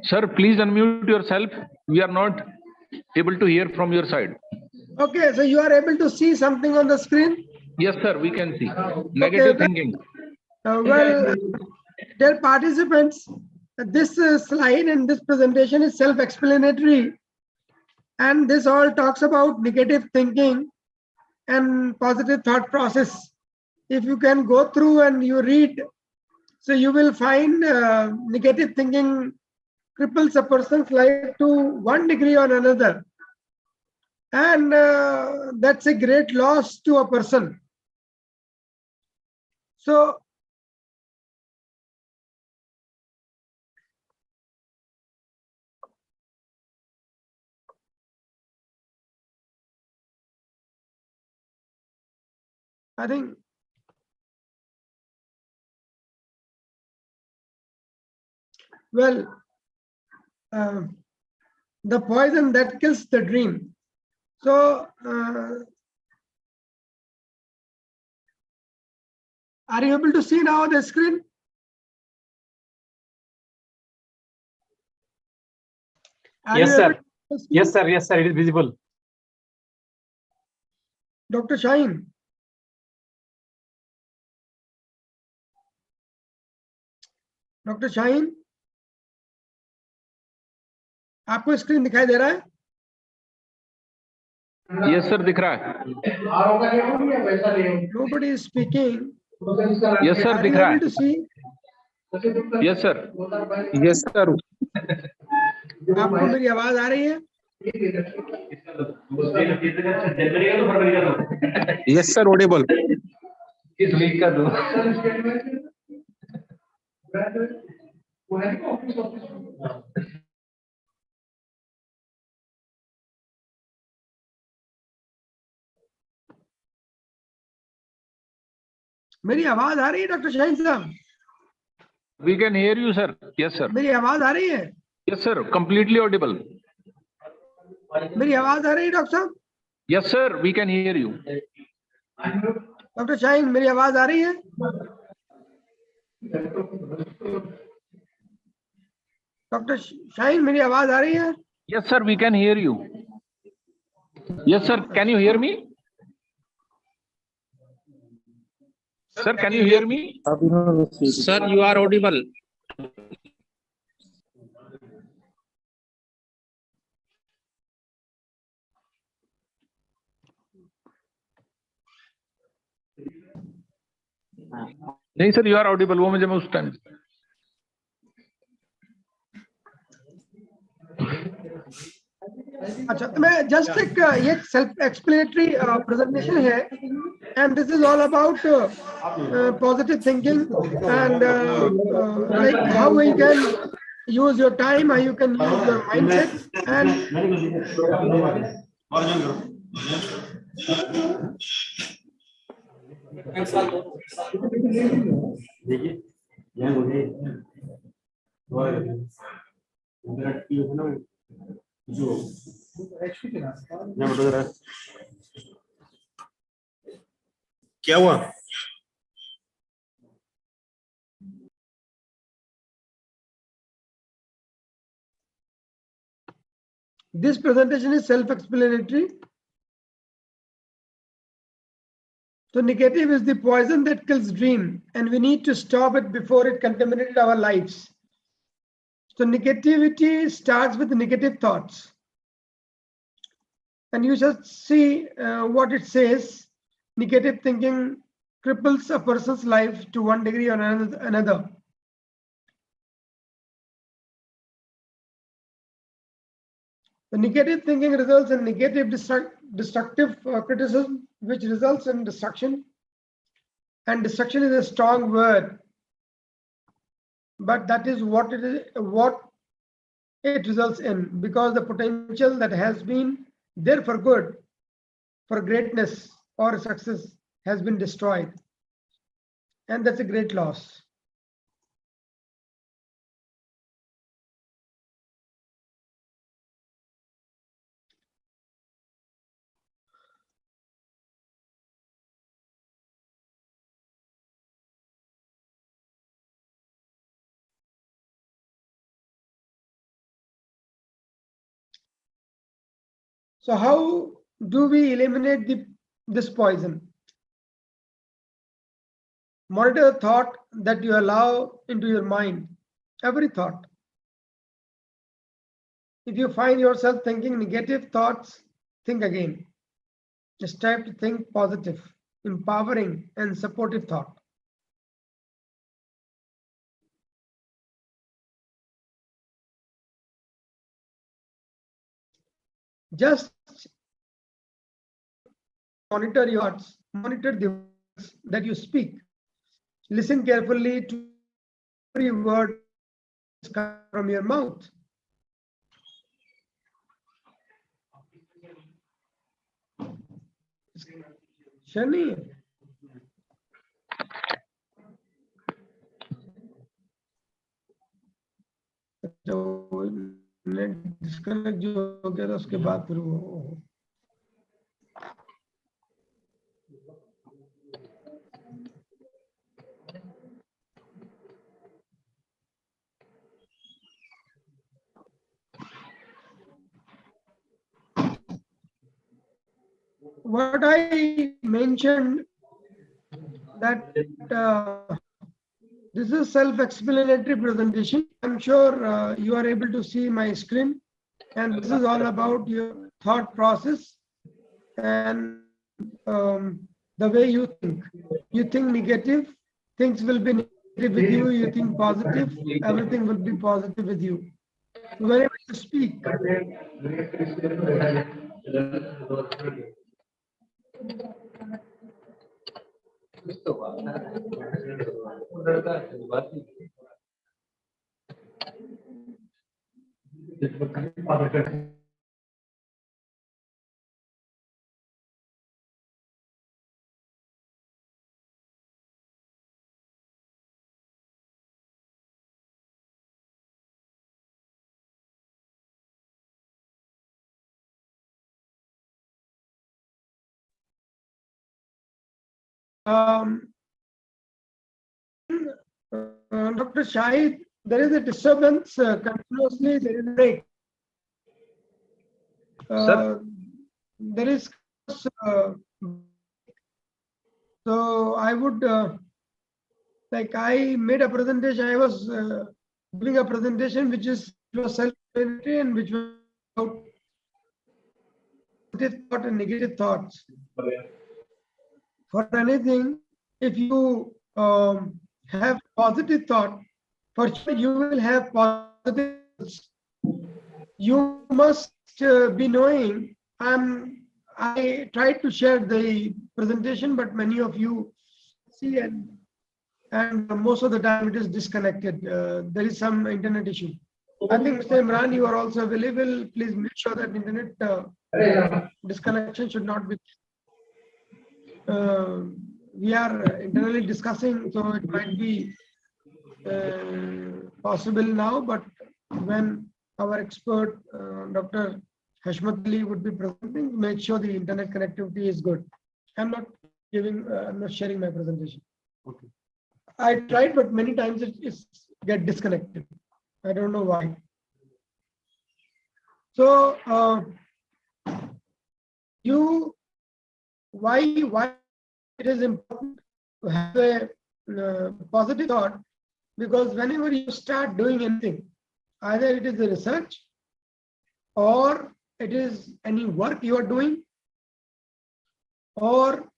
Sir, please unmute yourself. We are not able to hear from your side. Okay, so you are able to see something on the screen? Yes, sir, we can see. Negative thinking. Well, dear participants, this slide and this presentation is self-explanatory, and this all talks about negative thinking and positive thought process. If you can go through and you read, so you will find negative thinking cripples a person's life to one degree or another, and that's a great loss to a person. So I think well, the poison that kills the dream. So are you able to see now the screen? Yes, sir. Yes, sir. Yes, sir. It is visible. Dr. Shaheen. Dr. Shaheen, आपको screen दिखाई दे रहा है? Yes, sir, दिख रहा है. Nobody is speaking. Yes, sir, Are दिख you रहा able to है. see? Yes, sir. Yes, sir. आपको मेरी आवाज आ रही है? Yes, sir. Audible. इस वीक का दो मेरी आवाज आ रही है डॉक्टर शाहीन साहब? We can hear you, sir. Yes, sir. मेरी आवाज आ रही है? Yes, sir. Completely audible. मेरी आवाज आ रही है डॉक्टर साहब? Yes, sir. We can hear you. Doctor Shaheen, मेरी आवाज आ रही है? डॉक्टर शाहीन, मेरी आवाज आ रही है? Yes, sir. We can hear you. Yes, sir. Can you hear me? Sir, can you hear me? Sir, you are audible. नहीं सर, यू आर ऑडिबल, वो मुझे उस टाइम। अच्छा, मैं जस्ट एक ये सेल्फ एक्सप्लेनेटरी प्रेजेंटेशन है, and this is all about positive thinking and like how we can use your time, how you can use your mindset, and क्या हुआ? this presentation is self-explanatory. So negative is the poison that kills dream, and we need to stop it before it contaminated our lives. So negativity starts with negative thoughts. And you just see what it says. Negative thinking cripples a person's life to one degree or another. The negative thinking results in negative destructive criticism, which results in destruction. And destruction is a strong word, but that is what it results in, because the potential that has been there for good, for greatness or success, has been destroyed. And that's a great loss. So how do we eliminate this poison? Monitor the thought that you allow into your mind, every thought. If you find yourself thinking negative thoughts, think again. Just try to think positive, empowering, and supportive thought. Just monitor your thoughts, monitor the words that you speak. Listen carefully to every word that comes from your mouth. Shani, disconnect जो हो गया था उसके बाद फिर वो what I mentioned, that this is self-explanatory presentation. I'm sure you are able to see my screen, and this is all about your thought process and the way you think. You think negative, things will be negative with you. You think positive, everything will be positive with you. Whenever you speak, Dr. Shahid, there is a disturbance continuously. There is a break. There is so I would like I made a presentation. I was giving a presentation which was self-explanatory and which was about positive thought and negative thoughts. For anything, if you have positive thought, for sure you will have positive results. You must be knowing, I tried to share the presentation, but many of you see, and most of the time it is disconnected. There is some internet issue. I think Mr. Imran, you are also available. Please make sure that internet disconnection should not be. We are internally discussing, so it might be possible now, but when our expert, Dr. Hashmat Ali would be presenting, make sure the internet connectivity is good. I'm not sharing my presentation. Okay. I tried, but many times it's get disconnected. I don't know why. So why it is important to have a positive thought, because whenever you start doing anything, either it is a research or it is any work you are doing, or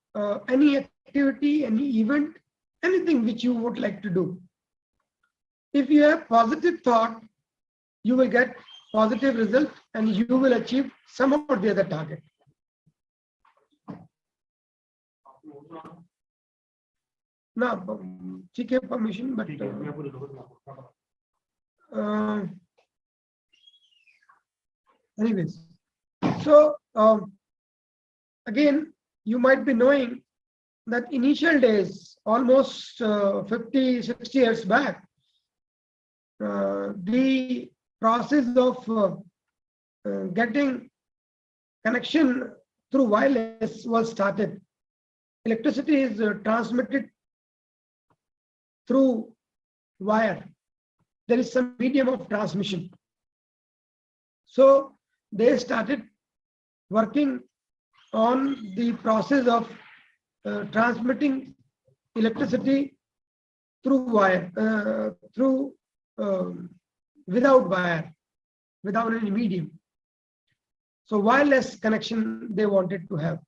any activity, any event, anything which you would like to do. If you have positive thought, you will get positive result and you will achieve some or the other target. Now, seek permission, but anyways, so again, you might be knowing that initial days, almost 50, 60 years back, the process of getting connection through wireless was started. Electricity is transmitted through wire. There is some medium of transmission. So they started working on the process of transmitting electricity through wire, without wire, without any medium. So wireless connection they wanted to have.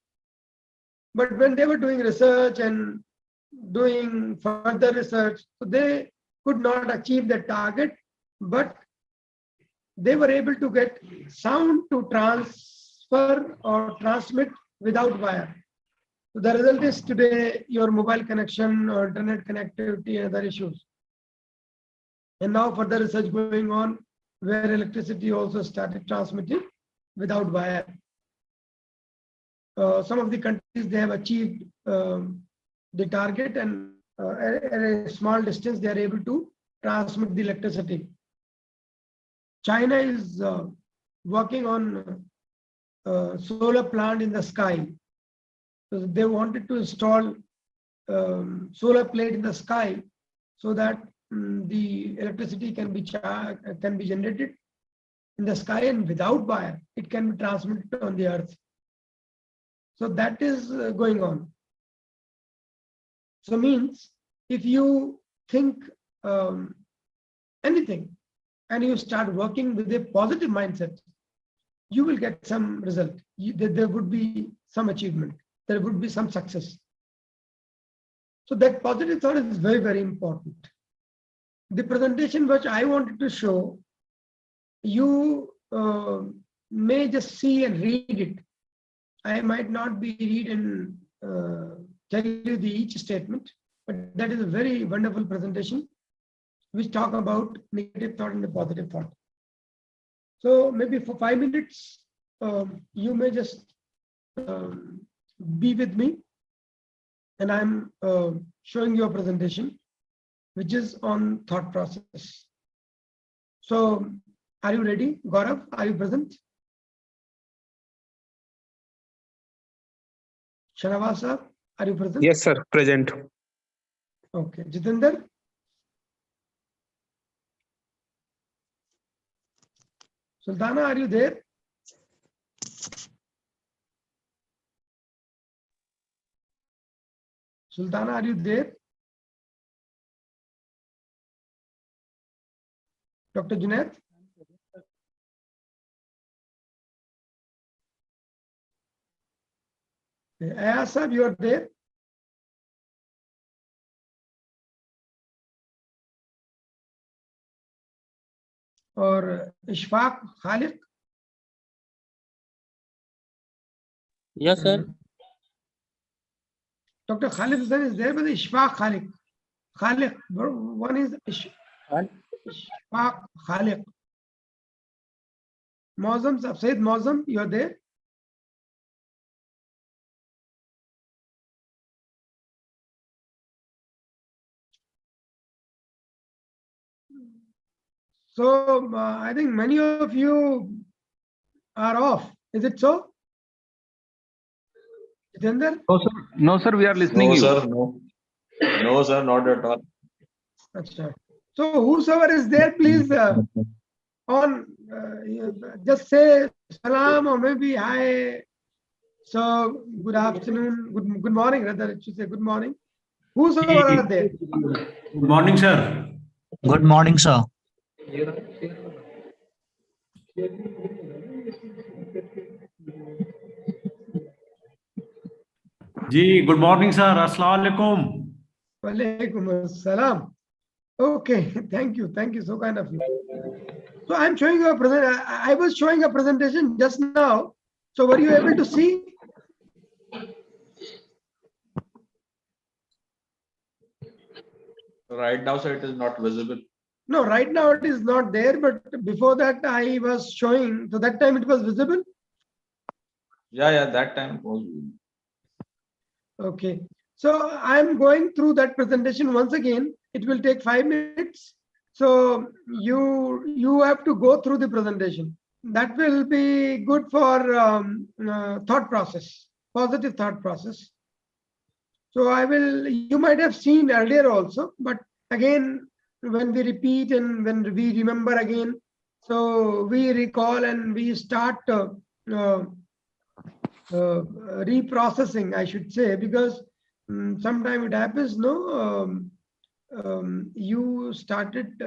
But when they were doing research and doing further research, so they could not achieve the target, but they were able to get sound to transfer or transmit without wire. So the result is today your mobile connection or internet connectivity and other issues. And now further research going on where electricity also started transmitting without wire. Some of the countries, they have achieved the target, and at a small distance they are able to transmit the electricity. China is working on solar plant in the sky. So they wanted to install solar plate in the sky so that the electricity can be generated in the sky, and without wire it can be transmitted on the earth. So that is going on. So means if you think anything and you start working with a positive mindset, you will get some result. There would be some achievement. There would be some success. So that positive thought is very, very important. The presentation which I wanted to show, you may just see and read it. I might not be read and tell you each statement, but that is a very wonderful presentation which talk about negative thought and the positive thought. So maybe for 5 minutes, you may just be with me, and I'm showing you a presentation which is on thought process. So are you ready? Gaurav, are you present? Shanavasa, are you present? Yes, sir. Present. Okay. Jitender? Sultana, are you there? Sultana, are you there? Dr. Junaid? Ayaz sir, you are there? or Ishfaq Khaliq? Yes, sir. Dr. Khalid Hussain is there, but Ishfaq Khaliq. Khaliq, one is Ishfaq Khaliq. Mozam, Said Mozam, you are there? So I think many of you are off. Is it so? Jitendra? No, sir. No, sir. We are listening No, you. sir, no. No, sir, not at all. Achha. So whosoever is there, please just say salam or maybe hi. So good afternoon, good morning, rather it should say good morning. Whosoever are there. Good morning, sir. Good morning, sir. Ji, good morning, sir. Assalamu alaikum. Walaikum assalam. Okay, thank you so kind of you. So I'm showing you a present. I was showing a presentation just now. So were you able to see? Right now, sir, it is not visible. No, right now it is not there, but before that I was showing. So that time it was visible. Yeah, that time was. Okay. So I'm going through that presentation once again. It will take 5 minutes. So you have to go through the presentation. That will be good for thought process, positive thought process. So you might have seen earlier also, but again, when we repeat and when we remember again, so we recall and we start reprocessing, I should say, because sometimes it happens, you started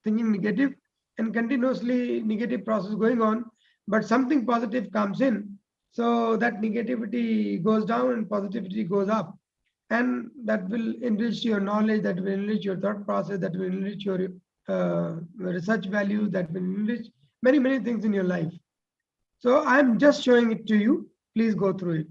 thinking negative and continuously negative process going on, but something positive comes in. So that negativity goes down and positivity goes up. And that will enrich your knowledge, that will enrich your thought process, that will enrich your research value, that will enrich many, many things in your life. So I'm just showing it to you. Please go through it.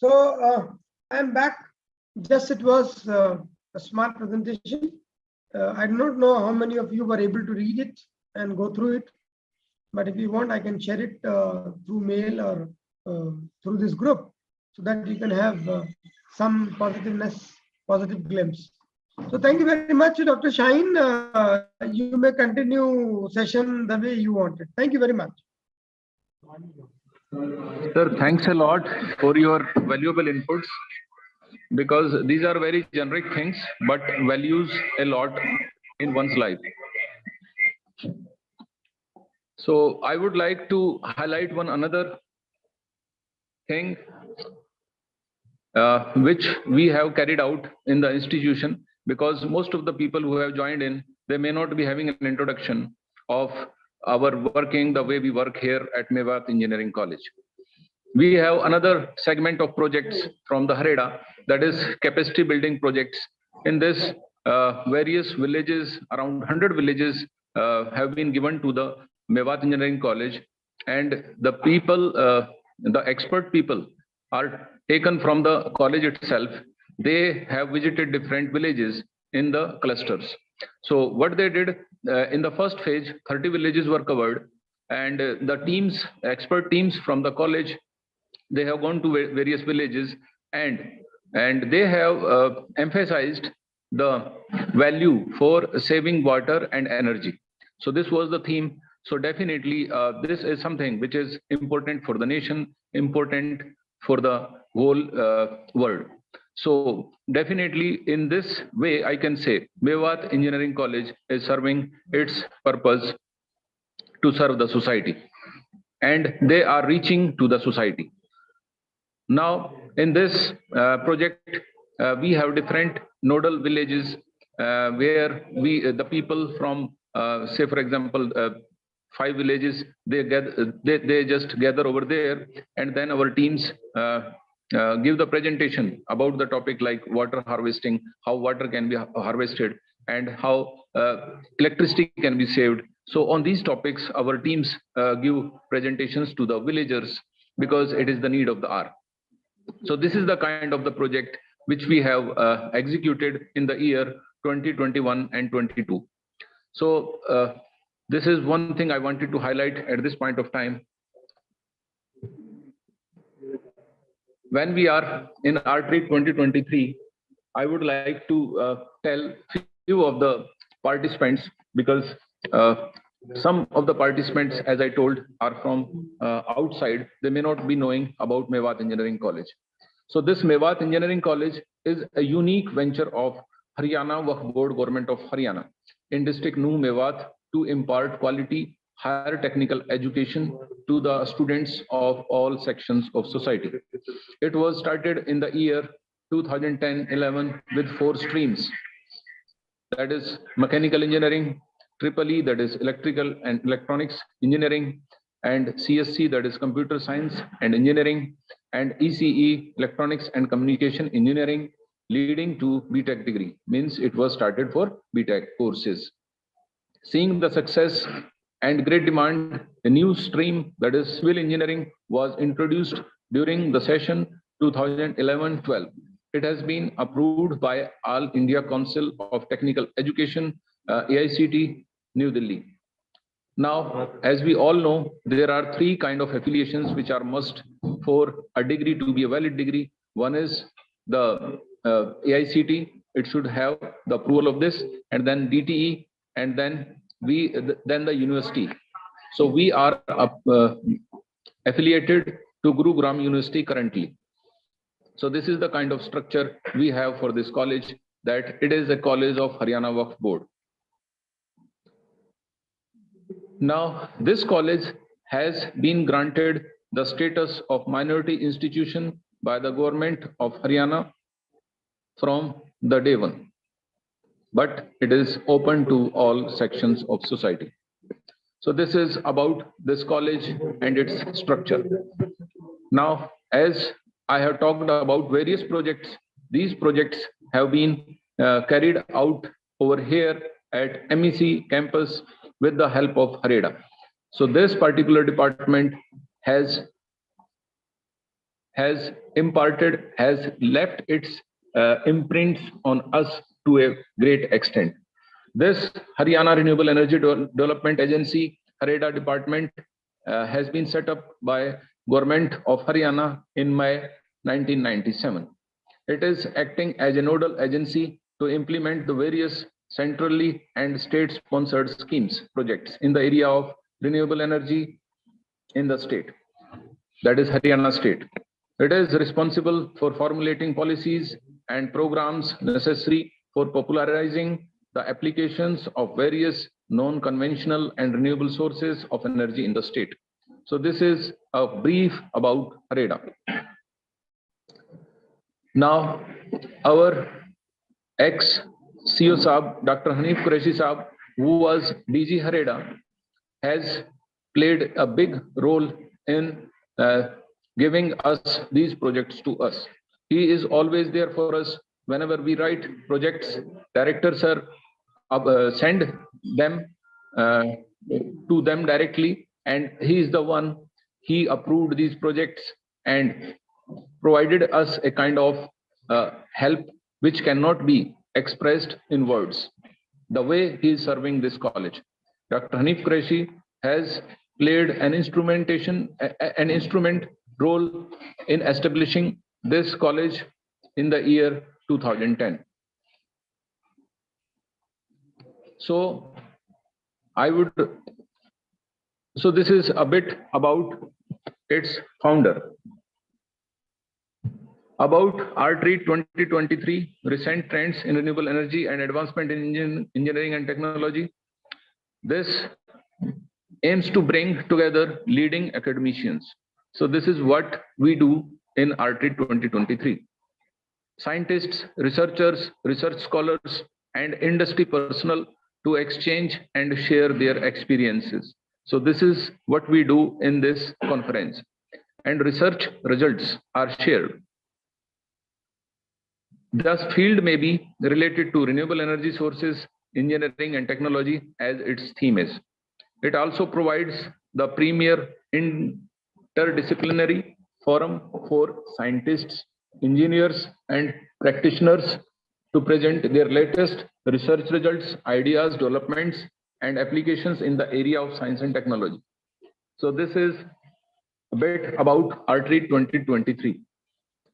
So I'm back. Just it was a smart presentation. I do not know how many of you were able to read it and go through it, but if you want, I can share it through mail or through this group so that you can have some positive glimpse. So thank you very much, Dr. Shaheen. You may continue session the way you wanted. Thank you very much. Sir, thanks a lot for your valuable inputs, because these are very generic things, but values a lot in one's life. So I would like to highlight one another thing which we have carried out in the institution, because most of the people who have joined in, they may not be having an introduction of our working, the way we work here at Mecw Engineering College. We have another segment of projects from the Rtreaet, that is capacity building projects. In this, various villages, around 100 villages have been given to the Mecw Engineering College, and the people, the expert people are taken from the college itself. They have visited different villages in the clusters. So what they did in the first phase, 30 villages were covered, and the teams, expert teams from the college, they have gone to various villages, and they have emphasized the value for saving water and energy. So this was the theme. So definitely this is something which is important for the nation, important for the whole world. So definitely in this way, I can say Mecw Engineering College is serving its purpose to serve the society, and they are reaching to the society. Now, in this project, we have different nodal villages where the people from, say, for example, 5 villages, they just gather over there, and then our teams give the presentation about the topic like water harvesting, how water can be harvested, and how electricity can be saved. So on these topics, our teams give presentations to the villagers, because it is the need of the hour. So this is the kind of the project which we have executed in the year 2021 and 22. So this is one thing I wanted to highlight at this point of time. When we are in Rtreaet 2023, I would like to tell few of the participants, because some of the participants, as I told, are from outside. They may not be knowing about Mecw Engineering College. So this Mecw Engineering College is a unique venture of Haryana Waqf Board, Government of Haryana, in district New Mecw, to impart quality higher technical education to the students of all sections of society. It was started in the year 2010-11 with 4 streams. That is mechanical engineering, EEE, that is electrical and electronics engineering, and CSC, that is computer science and engineering, and ECE, electronics and communication engineering, leading to BTech degree. Means it was started for BTech courses. Seeing the success and great demand, a new stream, that is civil engineering, was introduced during the session 2011-12. It has been approved by All India Council of Technical Education, AICT, New Delhi. Now, as we all know, there are 3 kind of affiliations which are must for a degree to be a valid degree. One is the AICT, it should have the approval of this, and then DTE, and then the university. So we are affiliated to Gurugram University currently. So this is the kind of structure we have for this college, that it is a college of Haryana Waqf Board. Now, this college has been granted the status of minority institution by the government of Haryana from the day 1. But it is open to all sections of society. So this is about this college and its structure. Now, as I have talked about various projects, these projects have been carried out over here at MEC campus with the help of Rtreaet. So this particular department has has left its imprints on us to a great extent. This Haryana Renewable Energy Development Agency, Rtreaet department, has been set up by Government of Haryana in May 1997. It is acting as a nodal agency to implement the various centrally and state-sponsored schemes, projects in the area of renewable energy in the state, that is Haryana state. It is responsible for formulating policies and programs necessary for popularizing the applications of various non-conventional and renewable sources of energy in the state. So this is a brief about Rtreaet. Now, our ex-CO Saab, Dr. Hanif Qureshi Saab, who was DG Rtreaet, has played a big role in giving us these projects to us. He is always there for us. Whenever we write projects, directors send them to them directly, and he is the one, he approved these projects and provided us a kind of help which cannot be expressed in words. The way he is serving this college, Dr. Hanif Qureshi has played an instrument role in establishing this college in the year 2010. So this is a bit about its founder. About Rtreaet 2023, recent trends in renewable energy and advancement in engineering and technology. This aims to bring together leading academicians. So this is what we do in Rtreaet 2023. Scientists, researchers, research scholars, and industry personnel to exchange and share their experiences. So this is what we do in this conference. And research results are shared. Thus, field may be related to renewable energy sources, engineering and technology as its theme is. It also provides the premier interdisciplinary forum for scientists, engineers, and practitioners to present their latest research results, ideas, developments, and applications in the area of science and technology. So this is a bit about Rtreaet 2023.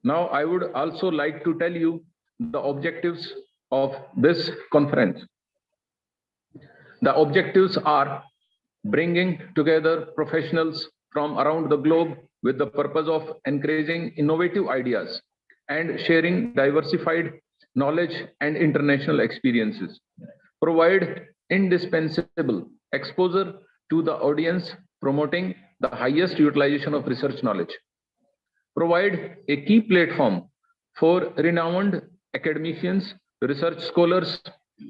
Now, I would also like to tell you the objectives of this conference. The objectives are bringing together professionals from around the globe with the purpose of encouraging innovative ideas and sharing diversified knowledge and international experiences. Provide indispensable exposure to the audience, promoting the highest utilization of research knowledge. Provide a key platform for renowned academicians, research scholars,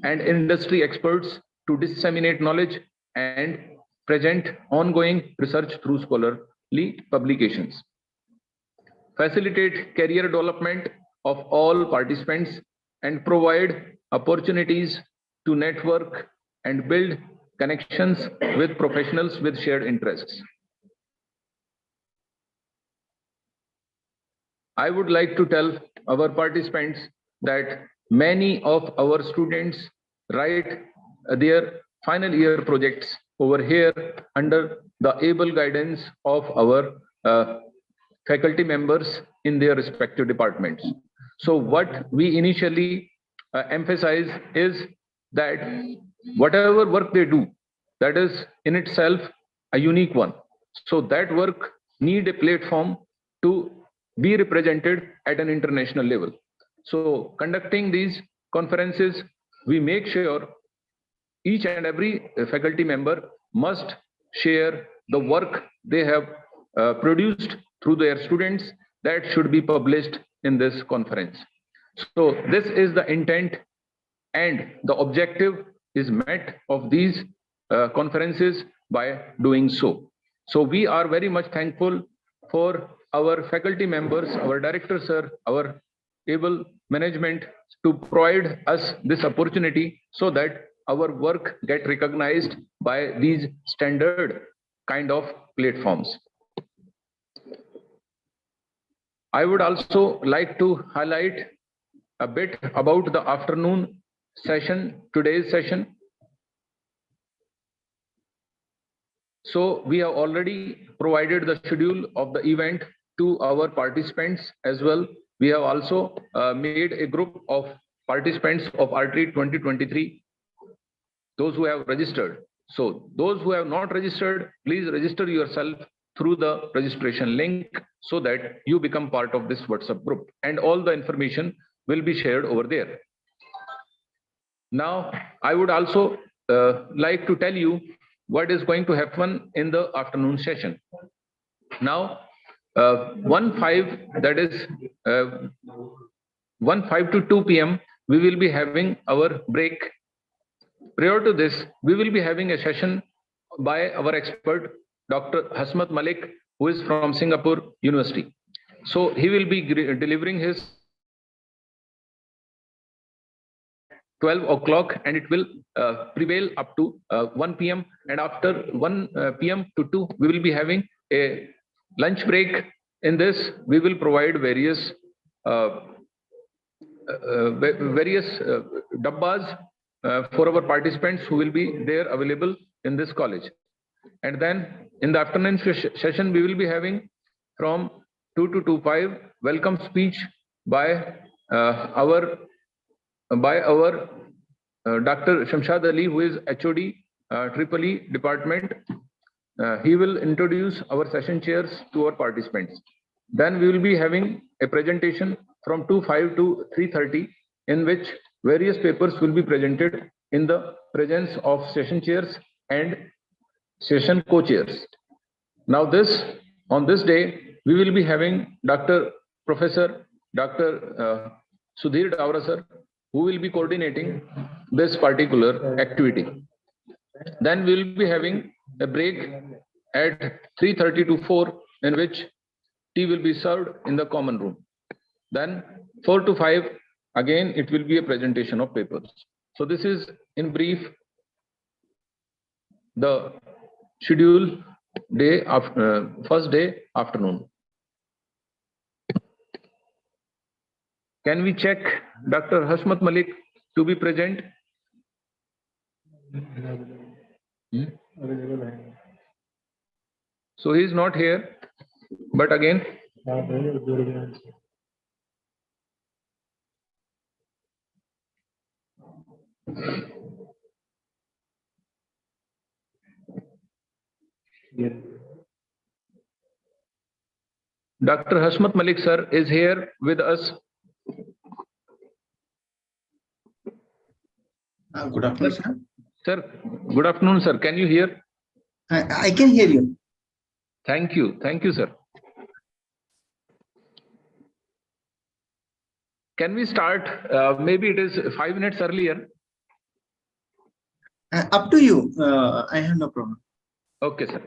and industry experts to disseminate knowledge and present ongoing research through scholarly publications. Facilitate career development of all participants and provide opportunities to network and build connections with professionals with shared interests. I would like to tell our participants that many of our students write their final year projects over here under the able guidance of our faculty members in their respective departments. So what we initially emphasize is that whatever work they do, that is in itself a unique one. So that work need a platform to be represented at an international level. So conducting these conferences, we make sure each and every faculty member must share the work they have produced through their students that should be published in this conference. So this is the intent and the objective is met of these conferences by doing so. So we are very much thankful for our faculty members, our director sir, our able management to provide us this opportunity so that our work get recognized by these standard kind of platforms. I would also like to highlight a bit about the afternoon session, today's session. So we have already provided the schedule of the event to our participants as well. We have also made a group of participants of Rtreaet 2023, those who have registered. So those who have not registered, please register yourself through the registration link so that you become part of this WhatsApp group, and all the information will be shared over there. Now, I would also like to tell you what is going to happen in the afternoon session. Now, 1:05, that is 1:05 to 2 p.m., we will be having our break. Prior to this, we will be having a session by our expert, Dr. Hasmat Malik, who is from Singapore University. So he will be delivering his 12 o'clock, and it will prevail up to 1 p.m. And after 1 p.m. to 2, we will be having a lunch break. In this, we will provide various dabbas for our participants who will be there available in this college. And then in the afternoon session, we will be having from 2 to 2:05 welcome speech by our Dr. Shamshad Ali, who is HOD Tripoli department. He will introduce our session chairs to our participants. Then we will be having a presentation from 2:05 to 3:30, in which various papers will be presented in the presence of session chairs and session co-chairs. Now on this day, we will be having Professor Dr. Sudhir Davra sir, who will be coordinating this particular activity. Then we will be having a break at 3:30 to 4, in which tea will be served in the common room. Then 4 to 5, again, it will be a presentation of papers. So this is in brief the schedule day of first day afternoon. Can we check Dr. Hasmat Malik to be present? So he is not here, but again, Dr. Hasmat Malik sir is here with us. Good afternoon, sir. Sir, good afternoon, sir. Can you hear? I can hear you. Thank you. Thank you, sir. Can we start? Maybe it is 5 minutes earlier. Up to you. I have no problem. Okay, sir.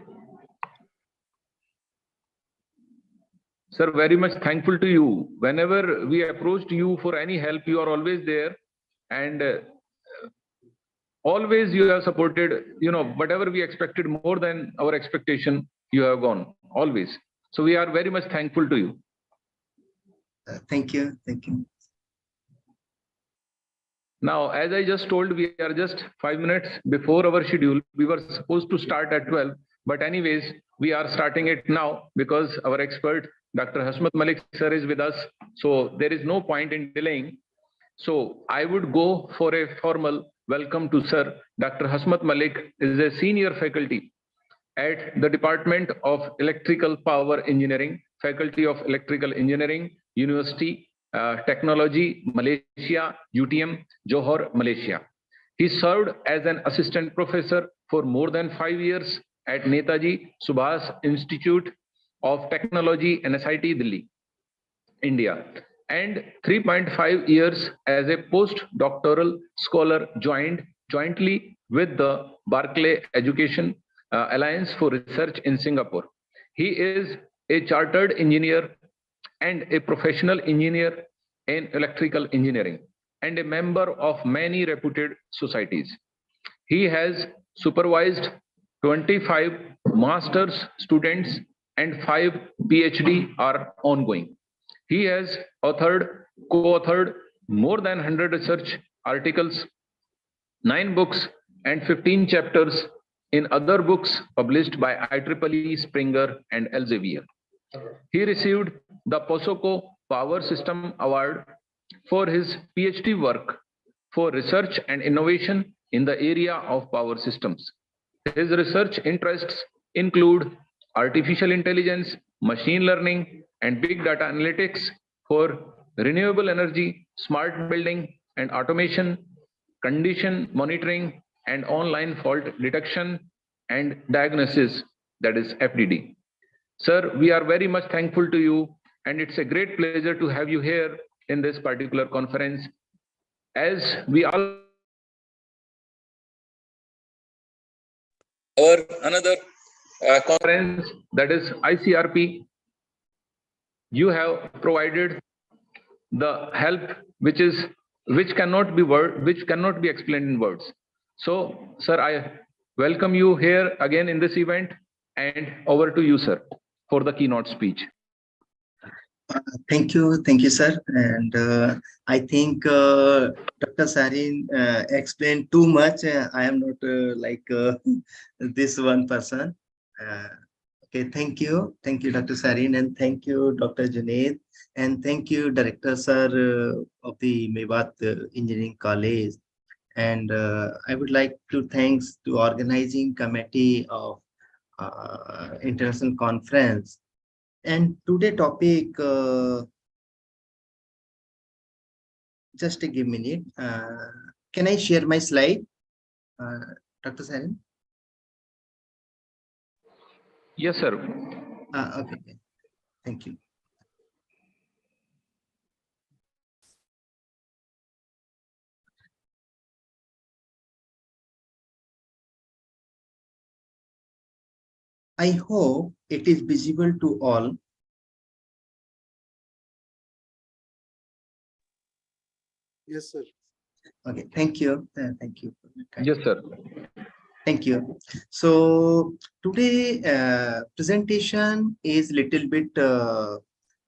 Sir, very much thankful to you. Whenever we approached you for any help, you are always there, and always you have supported, whatever we expected, more than our expectation, you have gone, always. So we are very much thankful to you. Thank you. Thank you. Now, as I just told, we are just 5 minutes before our schedule. We were supposed to start at 12, but anyways, we are starting it now because our expert, Dr. Hasmat Malik sir, is with us. So there is no point in delaying. So I would go for a formal welcome to sir. Dr. Hasmat Malik is a senior faculty at the Department of Electrical Power Engineering, Faculty of Electrical Engineering, University Technology, Malaysia, UTM, Johor, Malaysia. He served as an assistant professor for more than 5 years at Netaji Subhas Institute of Technology, NSIT, Delhi, India, and 3.5 years as a postdoctoral scholar jointly with the Barclay Education Alliance for Research in Singapore. He is a chartered engineer and a professional engineer in electrical engineering and a member of many reputed societies. He has supervised 25 master's students and 5 PhD are ongoing. He has co-authored more than 100 research articles, 9 books, and 15 chapters in other books published by IEEE, Springer, and Elsevier. He received the POSOCO Power System Award for his PhD work for research and innovation in the area of power systems. His research interests include artificial intelligence, machine learning, and big data analytics for renewable energy, smart building and automation, condition monitoring, and online fault detection and diagnosis, that is FDD. Sir, we are very much thankful to you, and it's a great pleasure to have you here in this particular conference. As we all or another conference, that is ICRP, you have provided the help which cannot be explained in words. So, sir, I welcome you here again in this event, and over to you, sir, for the keynote speech. Thank you, sir. And I think Dr. Sarin explained too much. I am not like this one person. Okay, thank you, Dr. Sarin, and thank you, Dr. Junaid, and thank you, Director Sir of the Mewat Engineering College. And I would like to thanks to organizing committee of international conference. And today topic, just give me a minute. Can I share my slide, Dr. Sarin? Yes, sir. Okay, thank you. I hope it is visible to all. Yes, sir. Okay, thank you. Thank you. Yes, sir. Thank you. So today presentation is little bit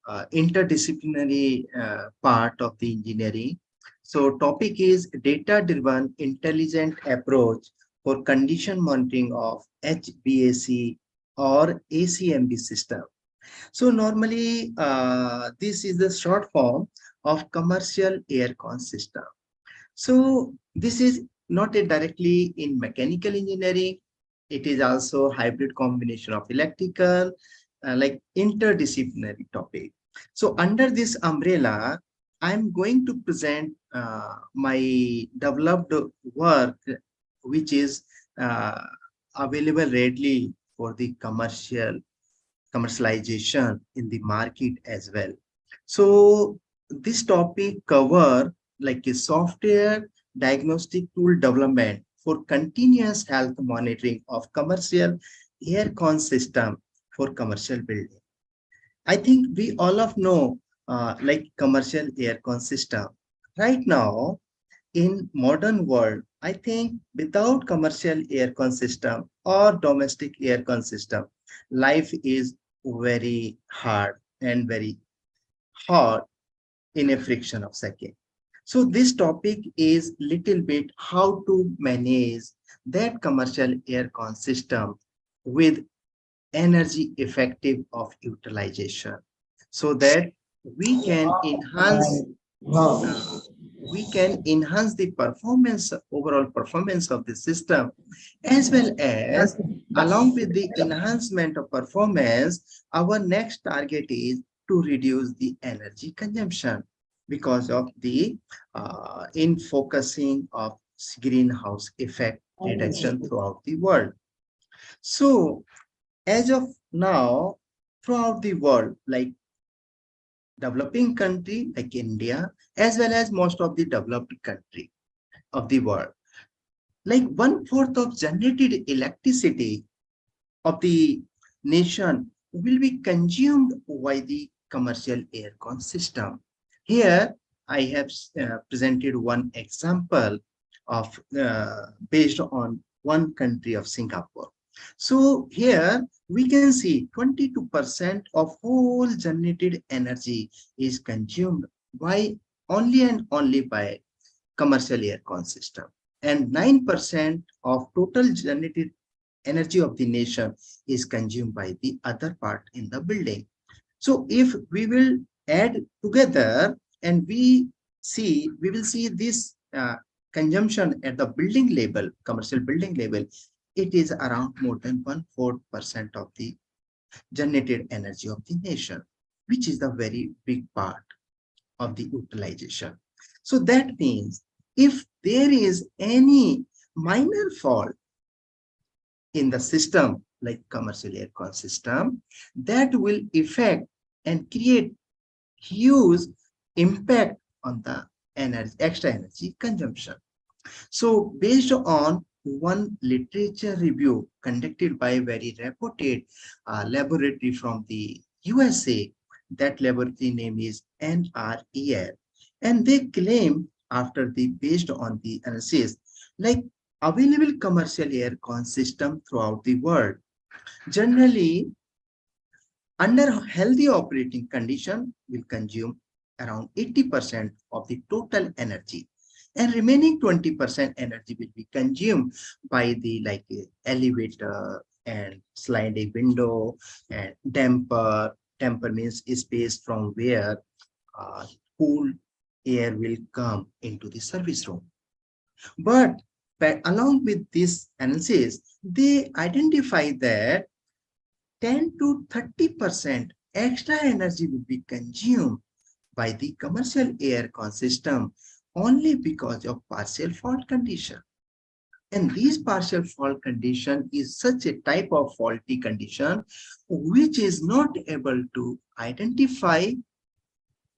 interdisciplinary part of the engineering. So topic is data-driven intelligent approach for condition monitoring of HVAC or ACMB system. So normally this is the short form of commercial air con system. So this is not a directly in mechanical engineering. It is also hybrid combination of electrical, like interdisciplinary topic. So under this umbrella, I'm going to present my developed work, which is available readily for the commercialization in the market as well. So this topic cover like a software diagnostic tool development for continuous health monitoring of commercial air con system for commercial building. I think we all of know like commercial air con system. Right now in modern world, I think without commercial air con system or domestic air con system, life is very hard and very hot in a fraction of second. So this topic is little bit how to manage that commercial air con system with energy effective of utilization, so that we can enhance the performance, overall performance of the system, as well as along with the enhancement of performance, our next target is to reduce the energy consumption because of the in focusing of greenhouse effect reduction throughout the world. So as of now, throughout the world, like developing country like India, as well as most of the developed country of the world, like 1/4 of generated electricity of the nation will be consumed by the commercial air con system. Here I have presented one example of based on one country of Singapore. So here we can see 22% of whole generated energy is consumed by only and only by commercial aircon system, and 9% of total generated energy of the nation is consumed by the other part in the building. So if we will add together and we will see this consumption at the building level, commercial building level, it is around more than 1/4% of the generated energy of the nation, which is the very big part of the utilization. So that means if there is any minor fault in the system, like commercial aircon system, that will affect and create huge impact on the energy, extra energy consumption. So based on one literature review conducted by a very reputed laboratory from the USA, that laboratory name is Rtreaet, and they claim after based on the analysis, like available commercial aircon system throughout the world, generally under healthy operating condition will consume around 80% of the total energy, and remaining 20% energy will be consumed by the like elevator and sliding window and damper. Damper means space from where cool air will come into the service room. But along with this analysis, they identify that 10 to 30% extra energy will be consumed by the commercial aircon system only because of partial fault condition. And this partial fault condition is such a type of faulty condition which is not able to identify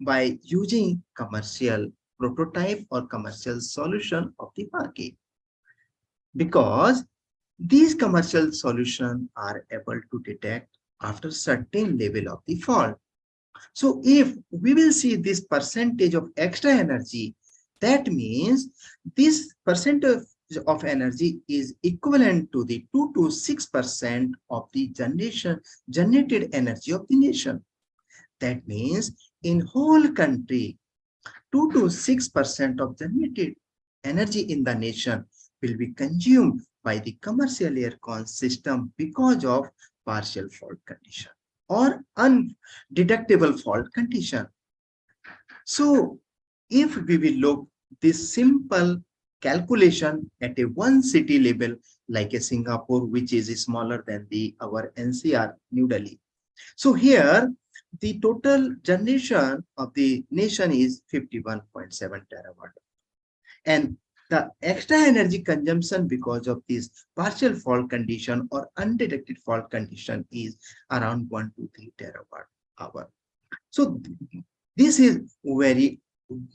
by using commercial prototype or commercial solution of the market, because these commercial solutions are able to detect after certain level of the fault. So if we will see this percentage of extra energy, that means this percentage of energy is equivalent to the 2 to 6% of the generated energy of the nation. That means in whole country, 2 to 6% of generated energy in the nation will be consumed by the commercial aircon system because of partial fault condition or undeductible fault condition. So if we will look this simple calculation at a one city level, like a Singapore, which is smaller than our NCR, New Delhi. So here, the total generation of the nation is 51.7 terawatt. And the extra energy consumption because of this partial fault condition or undetected fault condition is around 1 to 3 terawatt hour. So this is very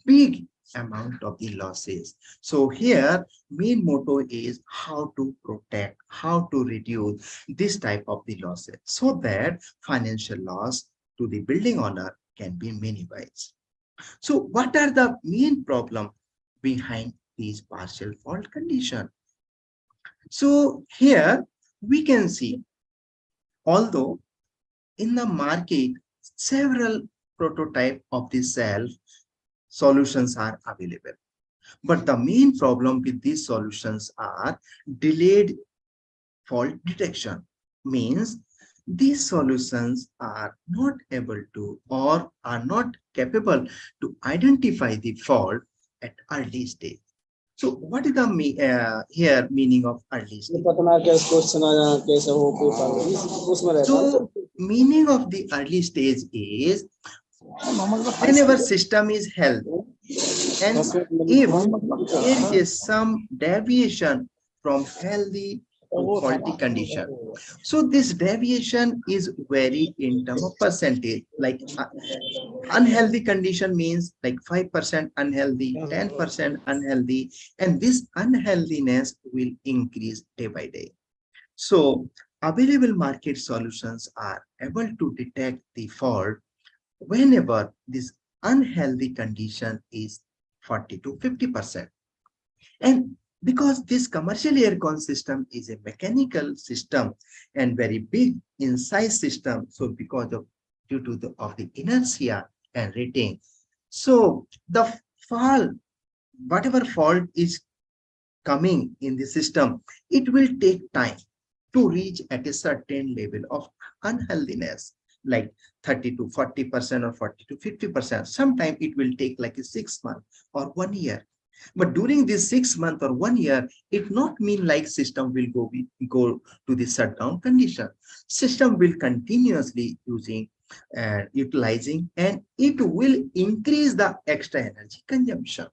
big amount of the losses. So here main motto is how to protect, how to reduce this type of the losses so that financial loss to the building owner can be minimized. So what are the main problem behind these partial fault condition? So here we can see, although in the market several prototype of the self solutions are available, but the main problem with these solutions are delayed fault detection. Means these solutions are not able to or are not capable to identify the fault at early stage. So what is the here meaning of early stage? So meaning of the early stage is whenever system is healthy, and if there is some deviation from healthy to faulty condition, so this deviation is very in terms of percentage, like unhealthy condition means like 5% unhealthy, 10% unhealthy, and this unhealthiness will increase day by day. So available market solutions are able to detect the fault whenever this unhealthy condition is 40 to 50%. And Because this commercial aircon system is a mechanical system and very big in size system. So because of due to the inertia and rating, so the fall, whatever fault is coming in the system, it will take time to reach at a certain level of unhealthiness, like 30 to 40% or 40 to 50%. Sometimes it will take like a 6 month or 1 year. But during this 6 month or 1 year, it not mean like system will go to the shutdown condition. System will continuously using and utilizing, and it will increase the extra energy consumption.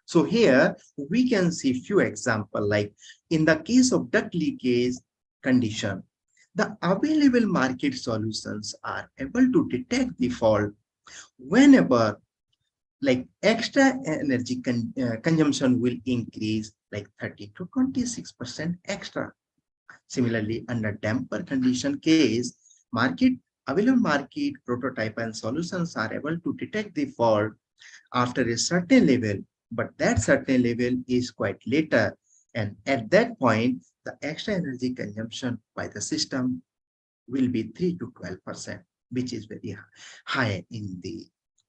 So here we can see few examples, like in the case of duct leakage condition, the available market solutions are able to detect the fault whenever like extra energy consumption will increase like 30 to 26% extra. Similarly, under damper condition case, available market prototype and solutions are able to detect the fault after a certain level, but that certain level is quite later. And at that point, the extra energy consumption by the system will be 3 to 12%, which is very high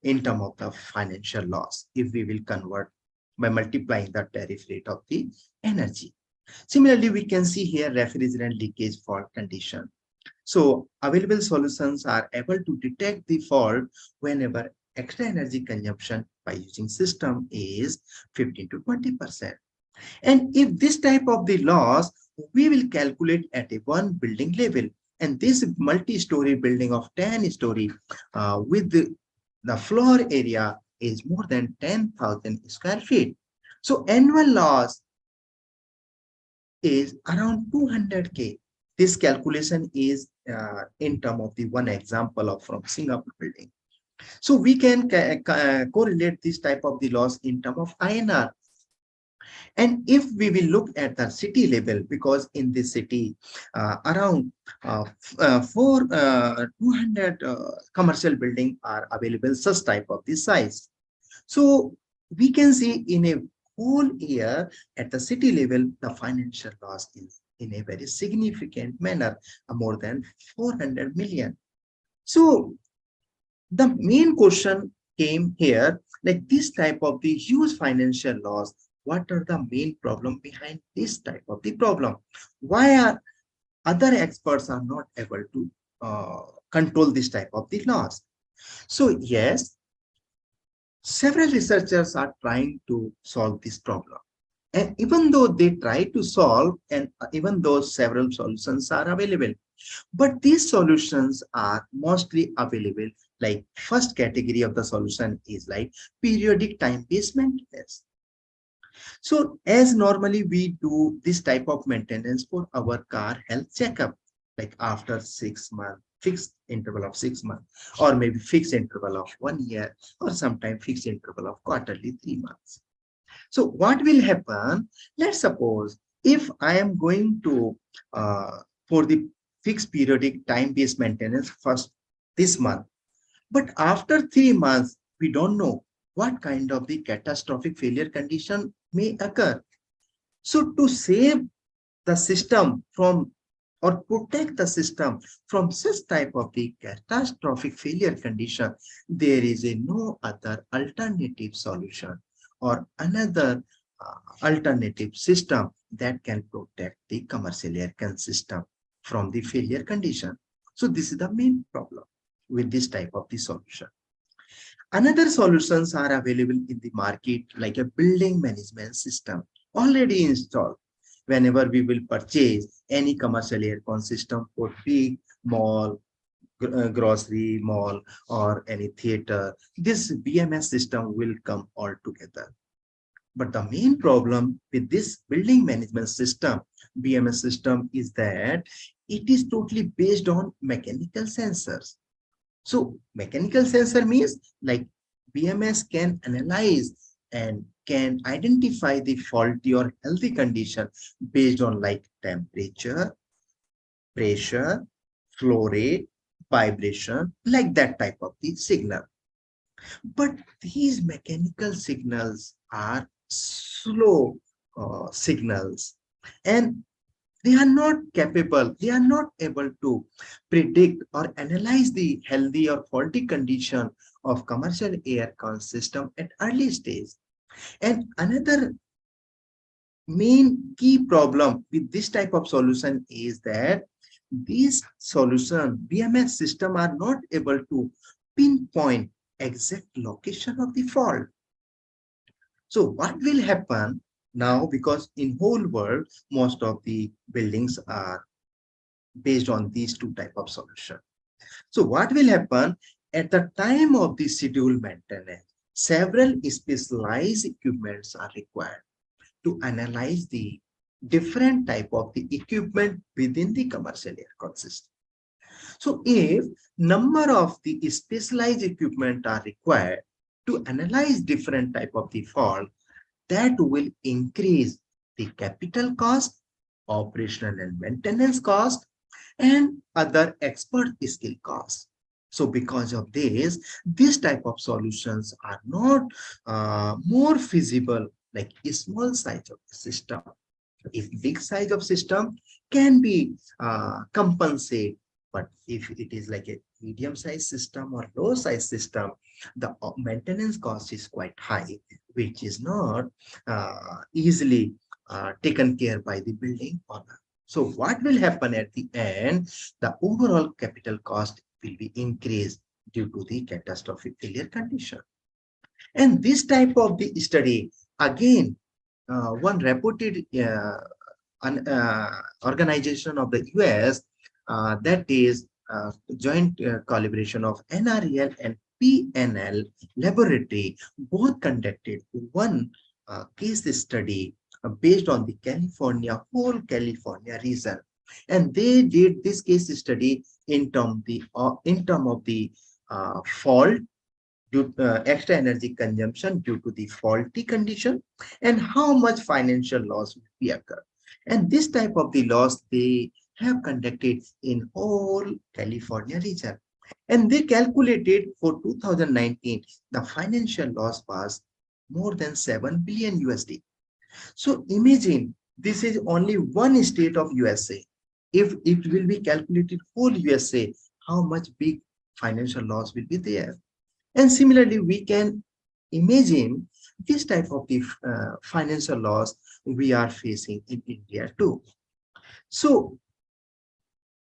in terms of the financial loss if we will convert by multiplying the tariff rate of the energy. Similarly, we can see here refrigerant leakage fault condition. So available solutions are able to detect the fault whenever extra energy consumption by using system is 15 to 20%. And if this type of the loss, we will calculate at a one building level. And this multi-story building of 10 story with the floor area is more than 10,000 square feet. So annual loss is around 200K. This calculation is in terms of the one example of from Singapore building. So we can correlate this type of the loss in terms of INR. And if we will look at the city level, because in this city, around 200 commercial buildings are available such type of this size. So we can see in a whole year at the city level, the financial loss is in a very significant manner, more than 400 million. So the main question came here, like this type of the huge financial loss, what are the main problem behind this type of the problem? Why are other experts are not able to control this type of the loss? So yes, several researchers are trying to solve this problem. And even though they try to solve, and even though several solutions are available, but these solutions are mostly available, like first category of the solution is like periodic time-based maintenance. So as normally we do this type of maintenance for our car health checkup, like after 6 months, fixed interval of 6 months, or maybe fixed interval of 1 year, or sometimes fixed interval of quarterly 3 months. So what will happen? Let's suppose if I am going to for the fixed periodic time-based maintenance first this month, but after 3 months, we don't know what kind of the catastrophic failure condition may occur. So to save the system from or protect the system from such type of the catastrophic failure condition, there is a no other alternative solution or another alternative system that can protect the commercial aircon system from the failure condition. So this is the main problem with this type of the solution. Another solutions are available in the market, like a building management system already installed. Whenever we will purchase any commercial aircon system for big mall, grocery mall, or any theater, this BMS system will come all together. But the main problem with this building management system, BMS system, is that it is totally based on mechanical sensors. So mechanical sensor means like BMS can analyze and can identify the faulty or healthy condition based on like temperature, pressure, flow rate, vibration, like that type of the signal. But these mechanical signals are slow signals, and they are not capable, they are not able to predict or analyze the healthy or faulty condition of commercial air con system at early stage. And another main key problem with this type of solution is that these solution BMS system are not able to pinpoint exact location of the fault. So what will happen now, because in whole world most of the buildings are based on these two type of solution. So what will happen at the time of the scheduled maintenance, several specialized equipments are required to analyze the different type of the equipment within the commercial aircon system. So if number of the specialized equipment are required to analyze different type of the fault, that will increase the capital cost, operational and maintenance cost, and other expert skill costs. So because of this type of solutions are not more feasible like a small size of the system. If big size of system can be compensate, but if it is like a medium size system or low size system, the maintenance cost is quite high, which is not easily taken care by the building owner. So what will happen at the end? The overall capital cost will be increased due to the catastrophic failure condition. And this type of the study, again, one reported organization of the US, that is joint collaboration of NREL and PNL laboratory, both conducted one case study based on the whole California region. And they did this case study in term of the fault due extra energy consumption due to the faulty condition, and how much financial loss will be occur. And this type of the loss they have conducted in whole California region. And they calculated for 2019, the financial loss was more than 7 billion USD. So imagine this is only one state of USA. If it will be calculated whole USA, how much big financial loss will be there. And similarly, we can imagine this type of the financial loss we are facing in India too. So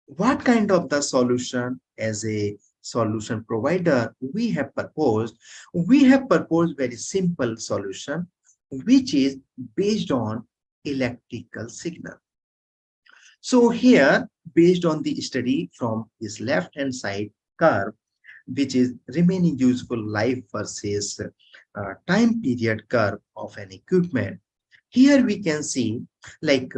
what kind of the solution as a solution provider we have proposed? We have proposed very simple solution, which is based on electrical signal. So here, based on the study from this left-hand side curve, which is remaining useful life versus time period curve of an equipment. Here we can see like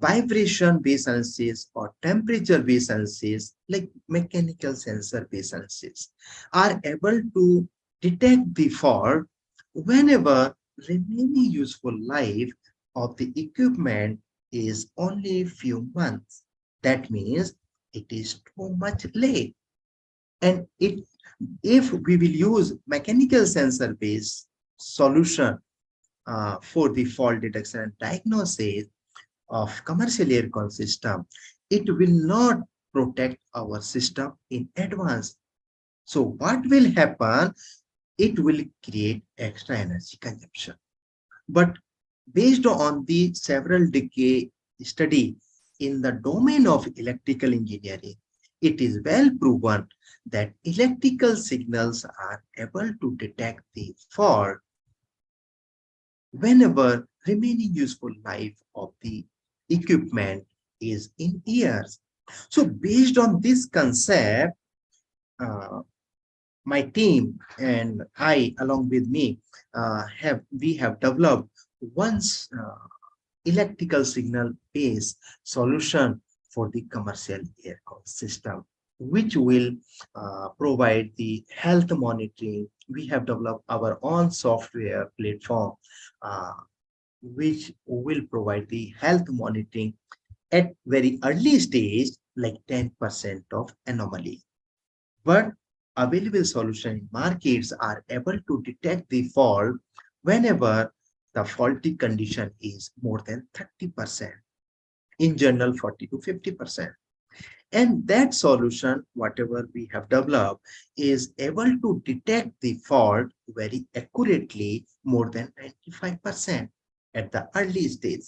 vibration based analysis or temperature based analysis, like mechanical sensor based analysis, are able to detect the fault whenever remaining useful life of the equipment is only a few months. That means it is too much late. And if we will use mechanical sensor based solution for the fault detection and diagnosis of commercial aircon system, it will not protect our system in advance. So what will happen? It will create extra energy consumption. But based on the several decade study in the domain of electrical engineering, it is well proven that electrical signals are able to detect the fault whenever remaining useful life of the equipment is in years. So based on this concept, my team and I, along with me, we have developed one electrical signal based solution for the commercial aircon system, which will provide the health monitoring. We have developed our own software platform, which will provide the health monitoring at very early stage, like 10% of anomaly. But available solution in markets are able to detect the fault whenever the faulty condition is more than 30%. In general, 40 to 50%. And that solution, whatever we have developed, is able to detect the fault very accurately, more than 95% at the early stage.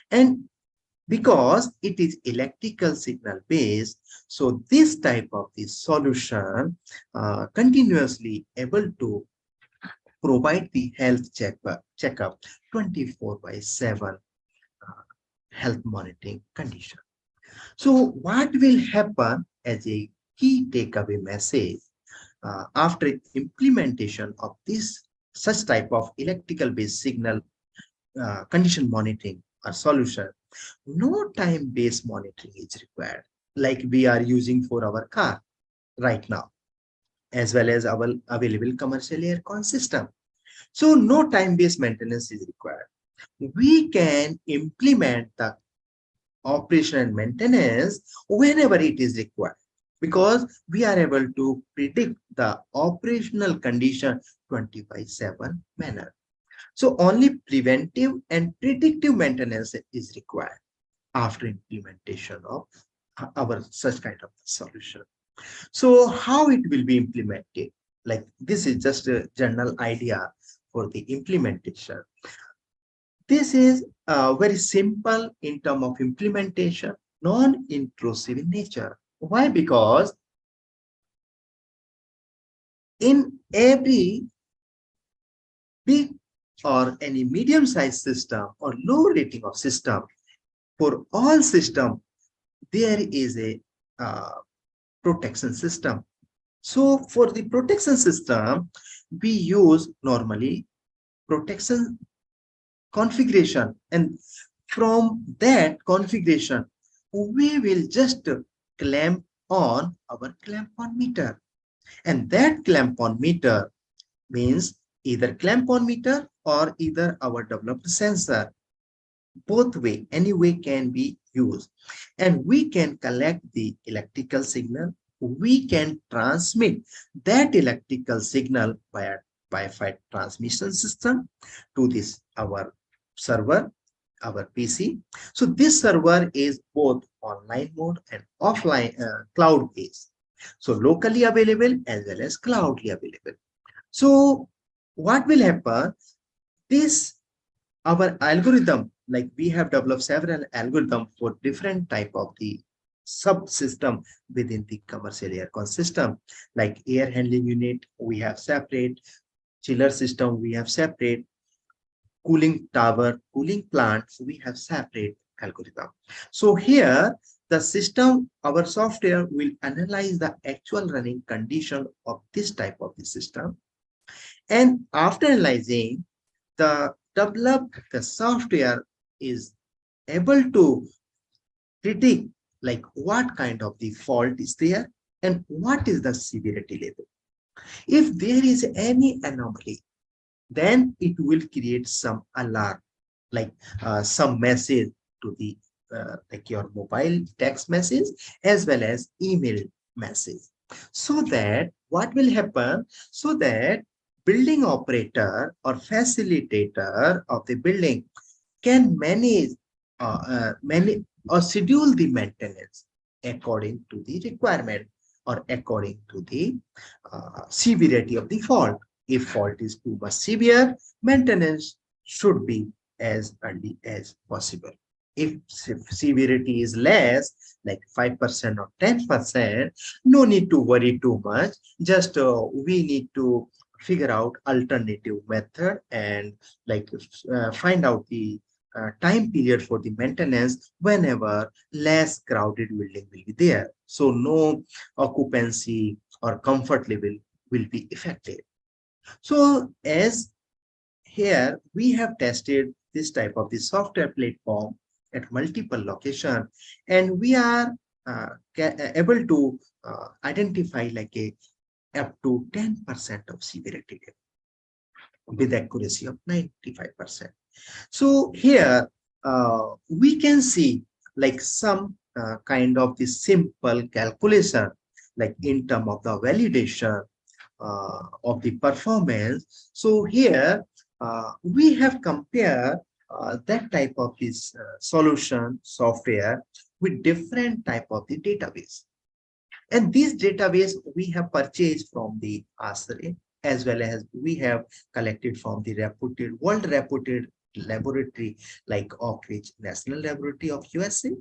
And because it is electrical signal based, so this type of the solution continuously able to provide the health checkup 24/7 health monitoring condition. So what will happen as a key takeaway message after implementation of this such type of electrical based signal condition monitoring or solution, no time based monitoring is required like we are using for our car right now, as well as our available commercial aircon system. So no time based maintenance is required. We can implement the operation and maintenance whenever it is required, because we are able to predict the operational condition 24/7 manner. So only preventive and predictive maintenance is required after implementation of our such kind of solution. So how it will be implemented? Like this is just a general idea for the implementation. This is very simple in terms of implementation, non-intrusive in nature. Why? Because in every big or any medium-sized system or low rating of system, for all system, there is a protection system. So for the protection system, we use normally protection configuration, and from that configuration, we will just clamp on our clamp on meter, and that clamp on meter means either clamp on meter or either our developed sensor. Both way, any way can be used, and we can collect the electrical signal. We can transmit that electrical signal via Wi-Fi transmission system to this our server, our PC. So this server is both online mode and offline cloud based. So locally available as well as cloudly available. So what will happen? This our algorithm, like we have developed several algorithms for different type of the subsystem within the commercial aircon system, like air handling unit, we have separate, chiller system, we have separate, cooling tower, cooling plants, we have separate algorithm. So here the system, our software will analyze the actual running condition of this type of the system. And after analyzing, the software is able to predict like what kind of the fault is there and what is the severity level. If there is any anomaly, then it will create some alarm, like some message to the like your mobile text message as well as email message. So that what will happen? So that building operator or facilitator of the building can manage or schedule the maintenance according to the requirement or according to the severity of the fault. If fault is too much severe, maintenance should be as early as possible. If severity is less, like 5% or 10%, no need to worry too much. Just we need to figure out alternative method and like find out the time period for the maintenance whenever less crowded building will be there. So no occupancy or comfort level will be affected. So as here we have tested this type of the software platform at multiple locations, and we are able to identify like a up to 10% of severity level with accuracy of 95%. So here we can see like some kind of the simple calculation, like in terms of the validation of the performance. So here we have compared that type of this solution software with different type of the database. And this database we have purchased from the Rtreaet, as well as we have collected from the world reputed laboratory like Oak Ridge National Laboratory of USA,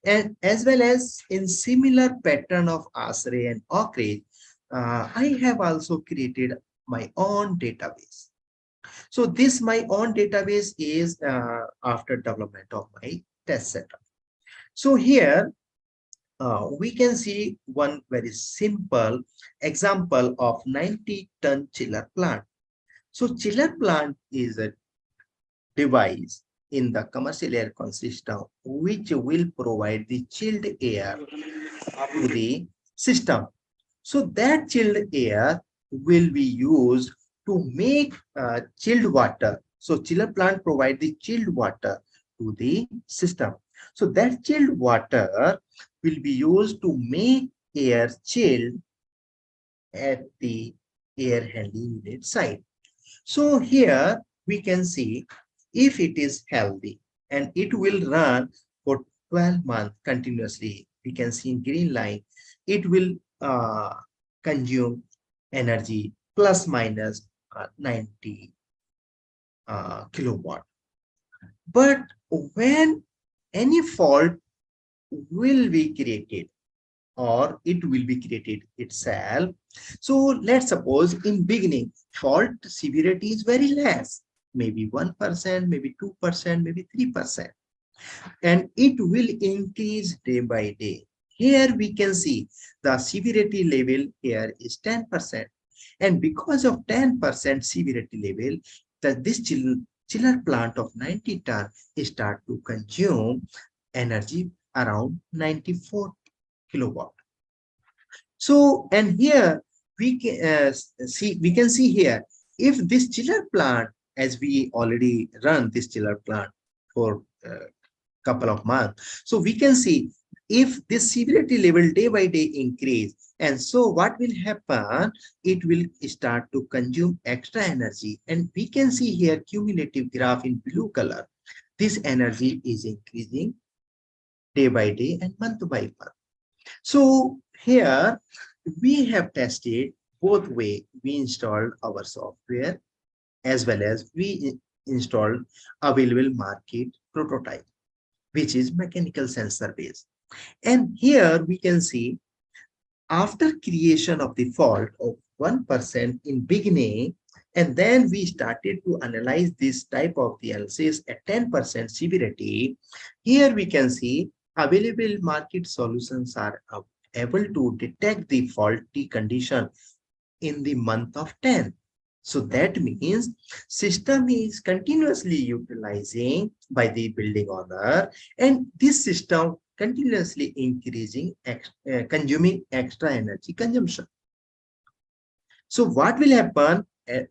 and as well as in similar pattern of Rtreaet and Oak Ridge, I have also created my own database. So this my own database is after development of my test setup. So here we can see one very simple example of 90-ton chiller plant. So chiller plant is a device in the commercial aircon system which will provide the chilled air to the system. So that chilled air will be used to make chilled water. So chiller plant provide the chilled water to the system. So that chilled water will be used to make air chilled at the air handling unit side. So here we can see if it is healthy and it will run for 12 months continuously. We can see in green line, it will consume energy plus minus 90 kilowatt. But when any fault will be created or it will be created itself. So let's suppose in beginning fault severity is very less, maybe 1%, maybe 2%, maybe 3%, and it will increase day by day. Here we can see the severity level here is 10%, and because of 10% severity level, that this chiller plant of 90 ton start to consume energy around 94 kilowatt. So, and here we can see here, if this chiller plant, as we already run this chiller plant for a couple of months, so we can see if this severity level day by day increase, and so what will happen, it will start to consume extra energy, and we can see here cumulative graph in blue color. This energy is increasing day by day and month by month. So here we have tested both way. We installed our software as well as we installed available market prototype, which is mechanical sensor based. And here we can see after creation of the fault of 1% in beginning, and then we started to analyze this type of the analysis at 10% severity. Here we can see available market solutions are able to detect the faulty condition in the month of 10. So that means system is continuously utilizing by the building owner, and this system continuously increasing, consuming extra energy consumption. So what will happen?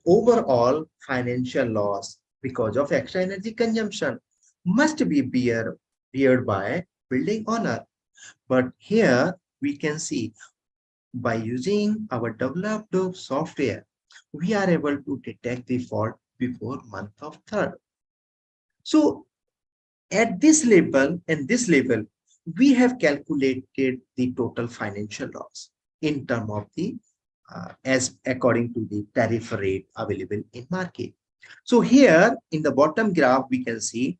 Overall financial loss because of extra energy consumption must be beared by building owner. But here we can see by using our developed software, we are able to detect the fault before month of third. So at this level and this level, we have calculated the total financial loss in terms of the as according to the tariff rate available in market. So here in the bottom graph, we can see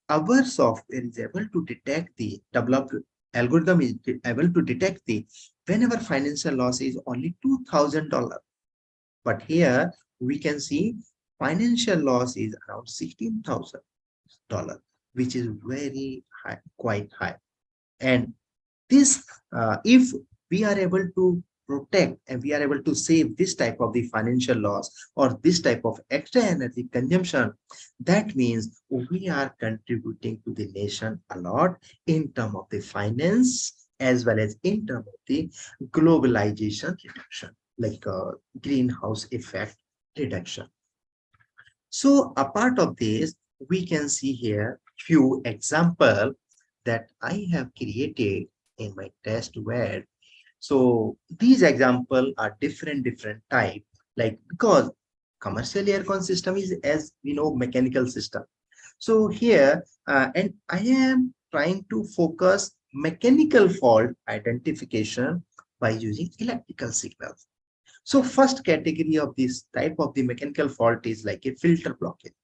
our software is able to detect the developed algorithm is able to detect the whenever financial loss is only $2,000. But here we can see financial loss is around $16,000, which is very high, quite high. And this, if we are able to protect and we are able to save this type of the financial loss or this type of extra energy consumption, that means we are contributing to the nation a lot in terms of the finance as well as in terms of the globalization reduction, like greenhouse effect reduction. So a part of this, we can see here few examples that I have created in my test bed. So these examples are different type, like because commercial air con system is, as we know, mechanical system. So here, and I am trying to focus mechanical fault identification by using electrical signals. So first category of this type of the mechanical fault is like a filter blockage.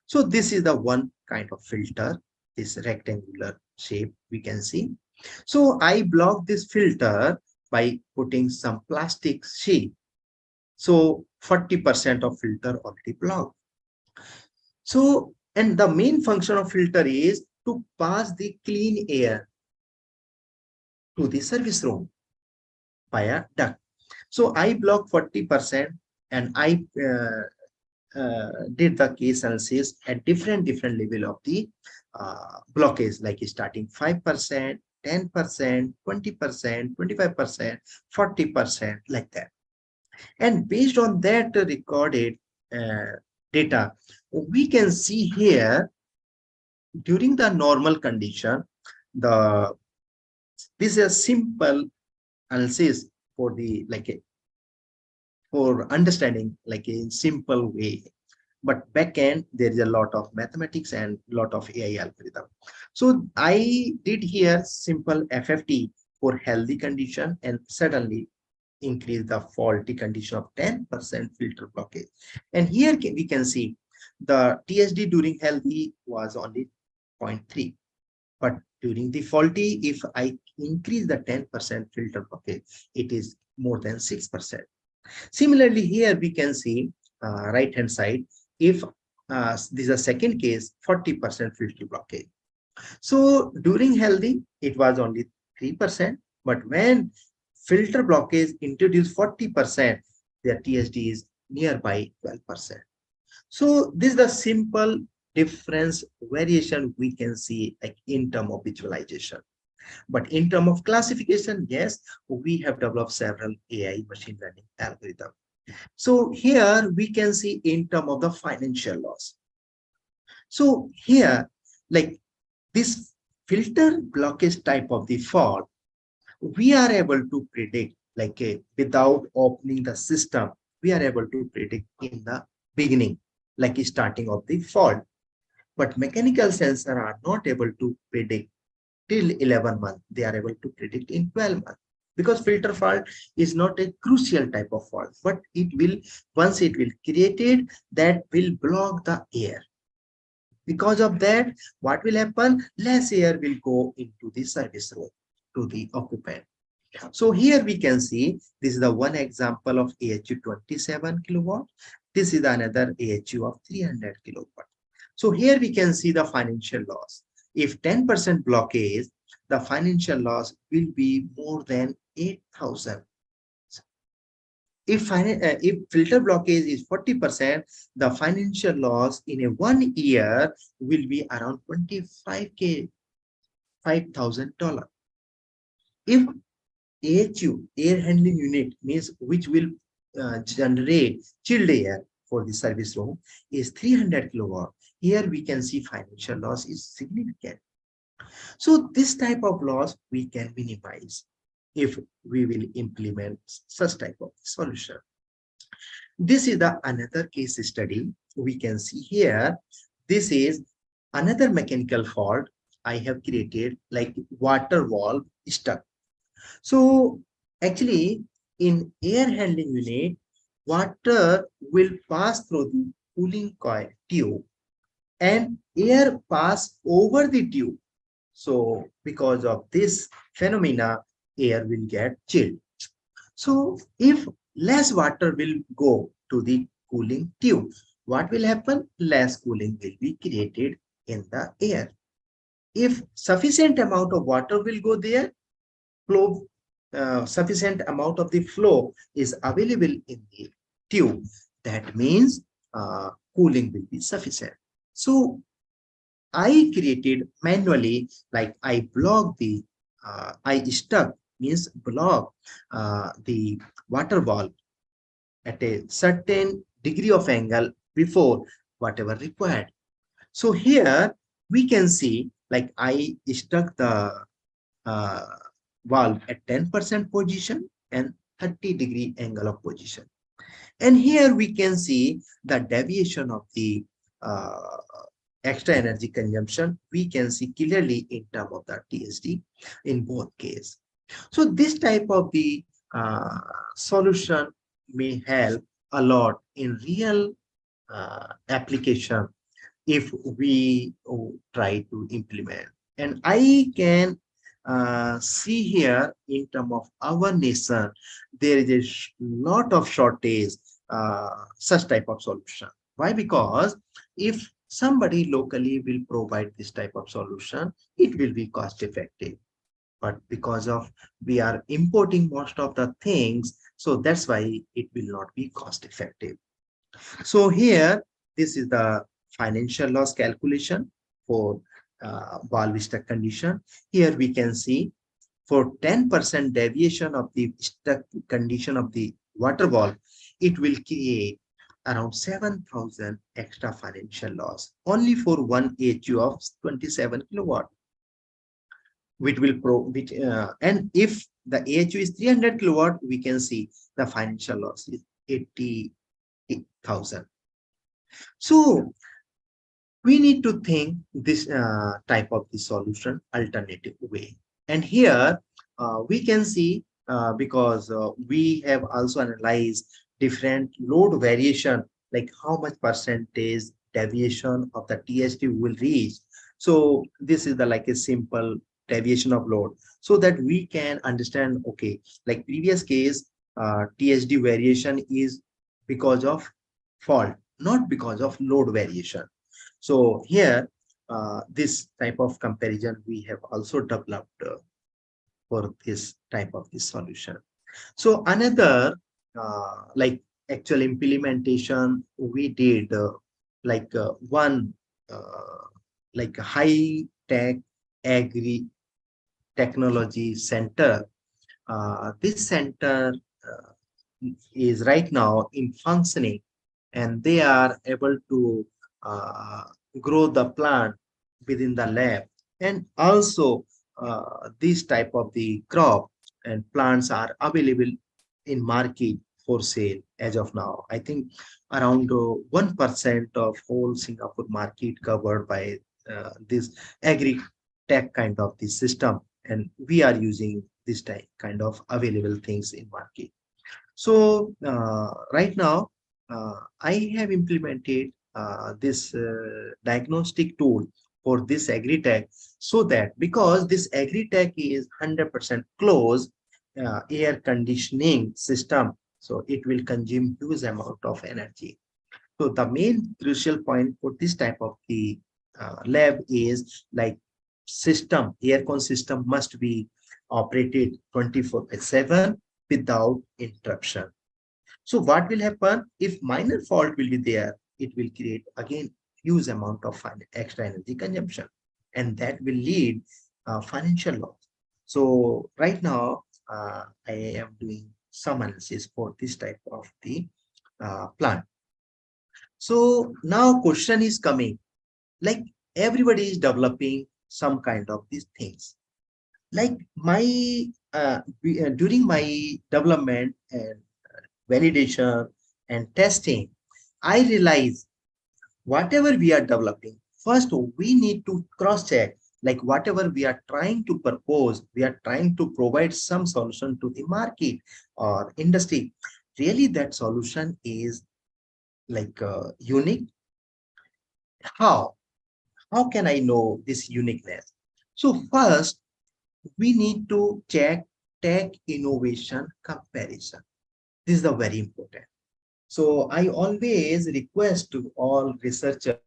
So this is the one kind of filter, this rectangular shape we can see. So I block this filter by putting some plastic sheet. So 40% of filter already blocked. So, and the main function of filter is to pass the clean air to the service room via duct. So I block 40% and I did the case analysis at different level of the blockage, like starting 5%, 10%, 20%, 25%, 40%, like that. And based on that recorded data, we can see here during the normal condition, this is a simple analysis for the for understanding like a simple way. But backend, there is a lot of mathematics and lot of AI algorithm. So I did here simple FFT for healthy condition and suddenly increase the faulty condition of 10% filter blockage. And here we can see the TSD during healthy was only 0.3. But during the faulty, if I increase the 10% filter blockage, it is more than 6%. Similarly, here we can see right hand side, if this is a second case, 40% filter blockage. So during healthy, it was only 3%, but when filter blockage introduced 40%, their TSD is nearby 12%. So this is the simple difference variation we can see like in terms of visualization. But in terms of classification, yes, we have developed several AI machine learning algorithms. So here we can see in terms of the financial loss. So here, like this filter blockage type of the fault, we are able to predict like without opening the system, we are able to predict in the beginning, like starting of the fault. But mechanical sensors are not able to predict till 11 months. They are able to predict in 12 months. Because filter fault is not a crucial type of fault, but it will, once it will created, that will block the air. Because of that, what will happen? Less air will go into the service room to the occupant. So here we can see, this is the one example of AHU 27 kilowatt. This is another AHU of 300 kilowatt. So here we can see the financial loss. If 10% blockage, the financial loss will be more than 8,000. If filter blockage is 40%, the financial loss in a 1 year will be around 25K, $5,000. If AHU, air handling unit, means which will generate chilled air for the service room, is 300 kilowatt. Here we can see financial loss is significant. So this type of loss we can minimize if we will implement such type of solution. This is the another case study we can see here. This is another mechanical fault I have created, like water valve stuck. So actually in air handling unit, water will pass through the cooling coil tube and air pass over the tube. So because of this phenomena, air will get chilled. So if less water will go to the cooling tube, what will happen? Less cooling will be created in the air. If sufficient amount of water will go there, flow, sufficient amount of the flow is available in the tube, that means cooling will be sufficient. So I created manually, like I block the, I stuck means block the water valve at a certain degree of angle before whatever required. So here we can see, like I stuck the valve at 10% position and 30-degree angle of position. And here we can see the deviation of the uh, extra energy consumption. We can see clearly in terms of the TSD in both cases. So this type of the solution may help a lot in real application if we try to implement. And I can see here in terms of our nation, there is a lot of shortage such type of solution. Why? Because if somebody locally will provide this type of solution, it will be cost effective. But because of we are importing most of the things, so that's why it will not be cost effective. So here, this is the financial loss calculation for valve stuck condition. Here we can see for 10% deviation of the stuck condition of the water valve, it will create around 7,000 extra financial loss only for one AHU of 27 kilowatt, which will and if the AHU is 300 kilowatt, we can see the financial loss is 80,000. So we need to think this type of the solution alternative way. And here we can see because we have also analyzed different load variation, like how much percentage deviation of the TSD will reach. So this is the like a simple deviation of load, so that we can understand, okay, like previous case, TSD variation is because of fault, not because of load variation. So here, this type of comparison we have also developed for this type of this solution. So another like actual implementation we did one like high tech agri technology center. This center is right now in functioning, and they are able to grow the plant within the lab. And also this type of the crop and plants are available in market for sale as of now. I think around 1% of whole Singapore market covered by this agri tech kind of this system, and we are using this type kind of available things in market. So right now I have implemented this diagnostic tool for this agri-tech, so that because this agri-tech is 100% closed air conditioning system, so it will consume huge amount of energy. So the main crucial point for this type of the lab is like system, aircon system must be operated 24/7 without interruption. So what will happen if minor fault will be there? It will create again huge amount of extra energy consumption, and that will lead financial loss. So right now I am doing some analysis for this type of the plant. So now question is coming, like everybody is developing some kind of these things. Like my during my development and validation and testing, I realize whatever we are developing, first we need to cross check, like whatever we are trying to propose, we are trying to provide some solution to the market or industry. Really that solution is like unique. How can I know this uniqueness? So first we need to check tech innovation comparison. This is the very important. So I always request to all researchers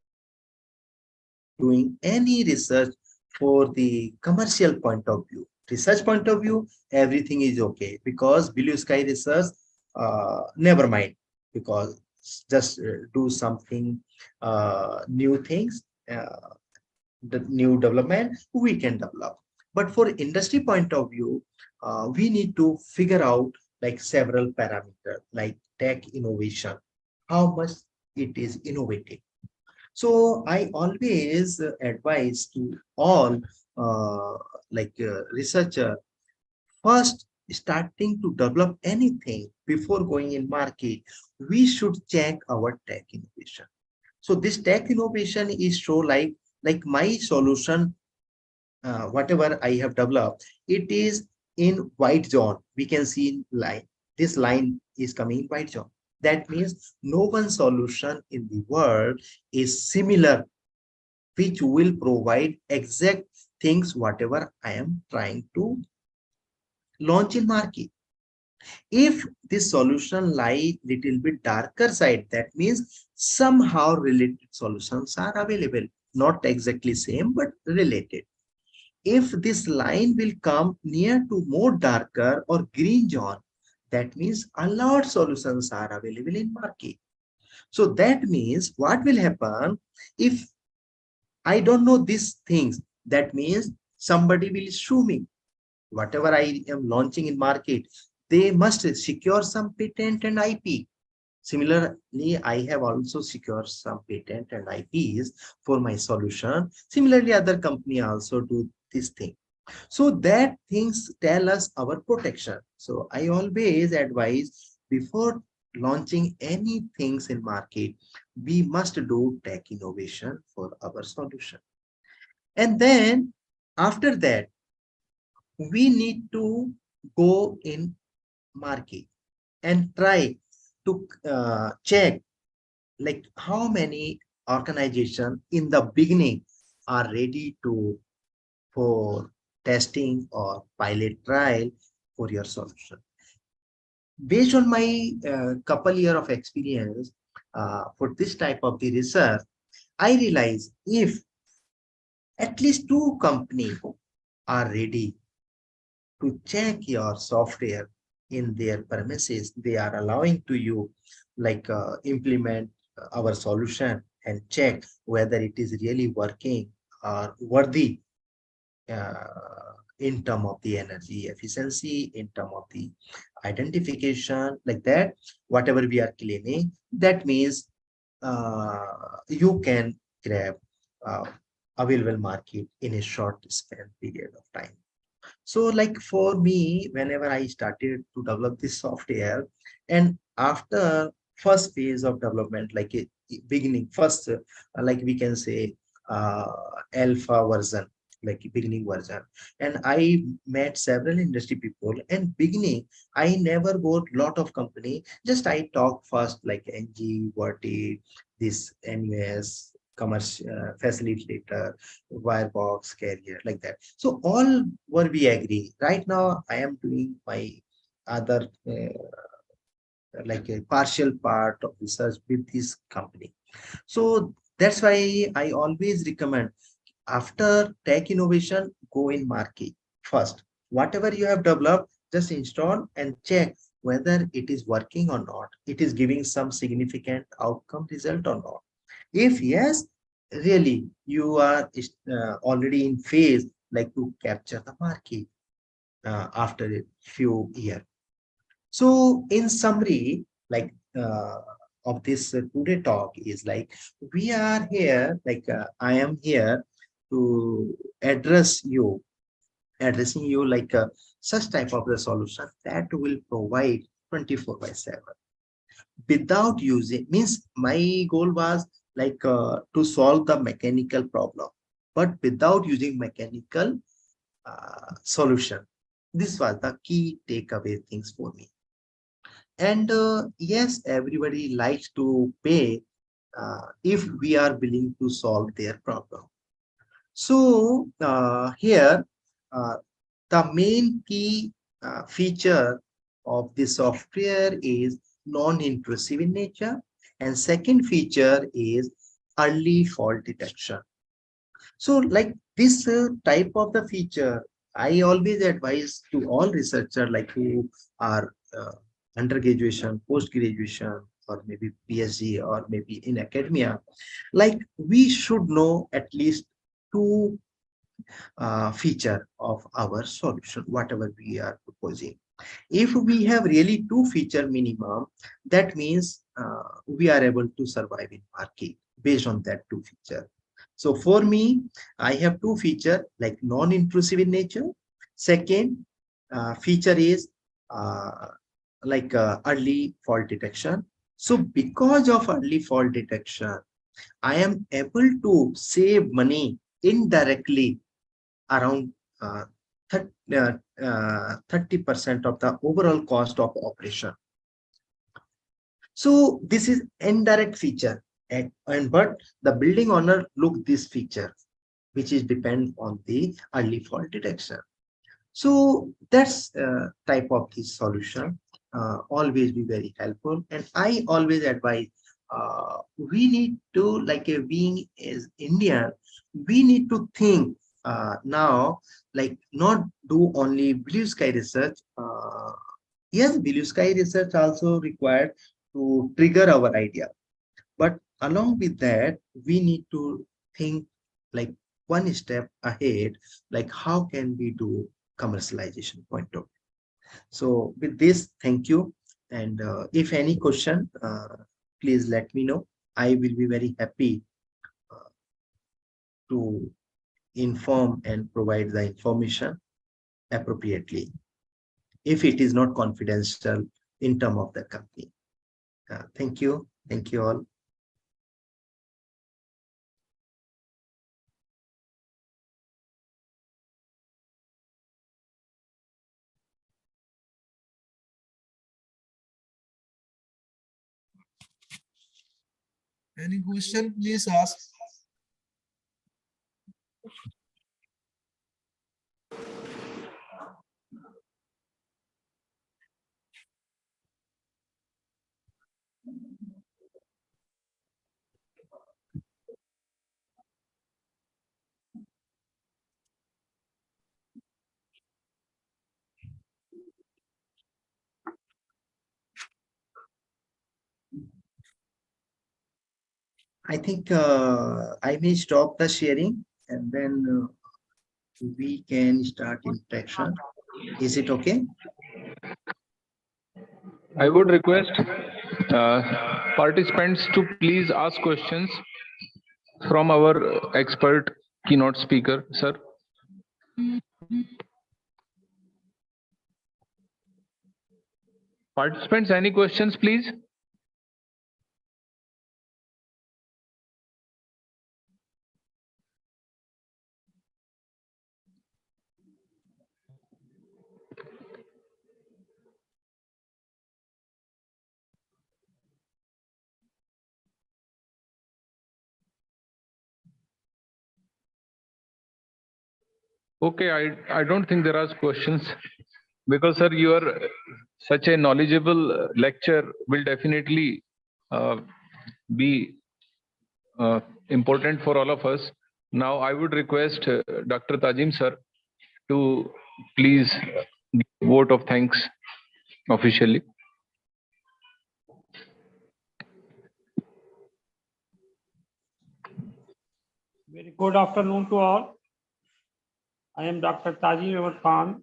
doing any research for the commercial point of view. Research point of view, everything is okay, because blue sky research, never mind, because just do something new things, the new development we can develop. But for industry point of view, we need to figure out like several parameters, like tech innovation, how much it is innovative. So I always advise to all researcher, first starting to develop anything before going in market, we should check our tech innovation. So this tech innovation is show like my solution, whatever I have developed, it is in white zone. We can see in line. This line is coming in white zone. That means no one solution in the world is similar, which will provide exact things whatever I am trying to launch in market. If this solution lie little bit darker side, that means somehow related solutions are available, not exactly same but related. If this line will come near to more darker or green zone, that means a lot solutions are available in market. So that means what will happen if I don't know these things, that means somebody will sue me. Whatever I am launching in market, they must secure some patent and IP. Similarly, I have also secured some patent and IPs for my solution. Similarly, other company also do this thing. So that things tell us our protection. So I always advise before launching any things in market, we must do tech innovation for our solution. And then after that, we need to go in market and try to check like how many organizations in the beginning are ready to for testing or pilot trial for your solution. Based on my couple year of experience for this type of the research, I realize if at least 2 companies are ready to check your software in their premises, they are allowing to you like implement our solution and check whether it is really working or worthy in terms of the energy efficiency, in terms of the identification, like that, whatever we are claiming, that means you can grab available market in a short span period of time. So like for me, whenever I started to develop this software, and after first phase of development, like a beginning, first, like we can say alpha version, like beginning version, and I met several industry people, and beginning I never got lot of company, just I talk first like NG, Verti, this NUS, commercial facilitator, wirebox carrier, like that. So all were we agree. Right now I am doing my other like a partial part of research with this company. So that's why I always recommend after tech innovation, go in market first. Whatever you have developed, just install and check whether it is working or not. It is giving some significant outcome result or not. If yes, really you are already in phase like to capture the market after a few years. So in summary, like of this today talk is like we are here, like I am here to addressing you like such type of the solution that will provide 24/7 without using, means my goal was like to solve the mechanical problem, but without using mechanical solution. This was the key takeaway things for me. And yes, everybody likes to pay if we are willing to solve their problem. So here, the main key feature of the software is non-intrusive in nature. And second feature is early fault detection. So like this type of the feature, I always advise to all researchers like who are undergraduation, post-graduation, or maybe PhD, or maybe in academia, like we should know at least 2 feature of our solution, whatever we are proposing. If we have really 2 feature minimum, that means we are able to survive in market based on that 2 feature. So for me, I have 2 feature like non-intrusive in nature. Second feature is early fault detection. So because of early fault detection, I am able to save money indirectly around 30% of the overall cost of operation. So this is indirect feature, but the building owner look this feature, which is depend on the early fault detection. So that's type of this solution. Always be very helpful, and I always advise we need to, like being as Indian, we need to think now, like not do only blue sky research. Yes, blue sky research also required to trigger our idea, but along with that, we need to think like one step ahead, like how can we do commercialization point of view. So with this, thank you. And if any question, please let me know. I will be very happy to inform and provide the information appropriately, if it is not confidential in term of the company. Thank you. Thank you all. Any question, please ask. I think I may stop the sharing, and then we can start interaction. Is it okay? I would request participants to please ask questions from our expert keynote speaker, sir. Participants, any questions, please? Okay, I don't think there are questions, because sir, you are such a knowledgeable lecture will definitely be important for all of us. Now I would request Dr. Tajim sir to please give vote of thanks officially. Very good afternoon to all. I am Dr. Tajim Ahmed Khan,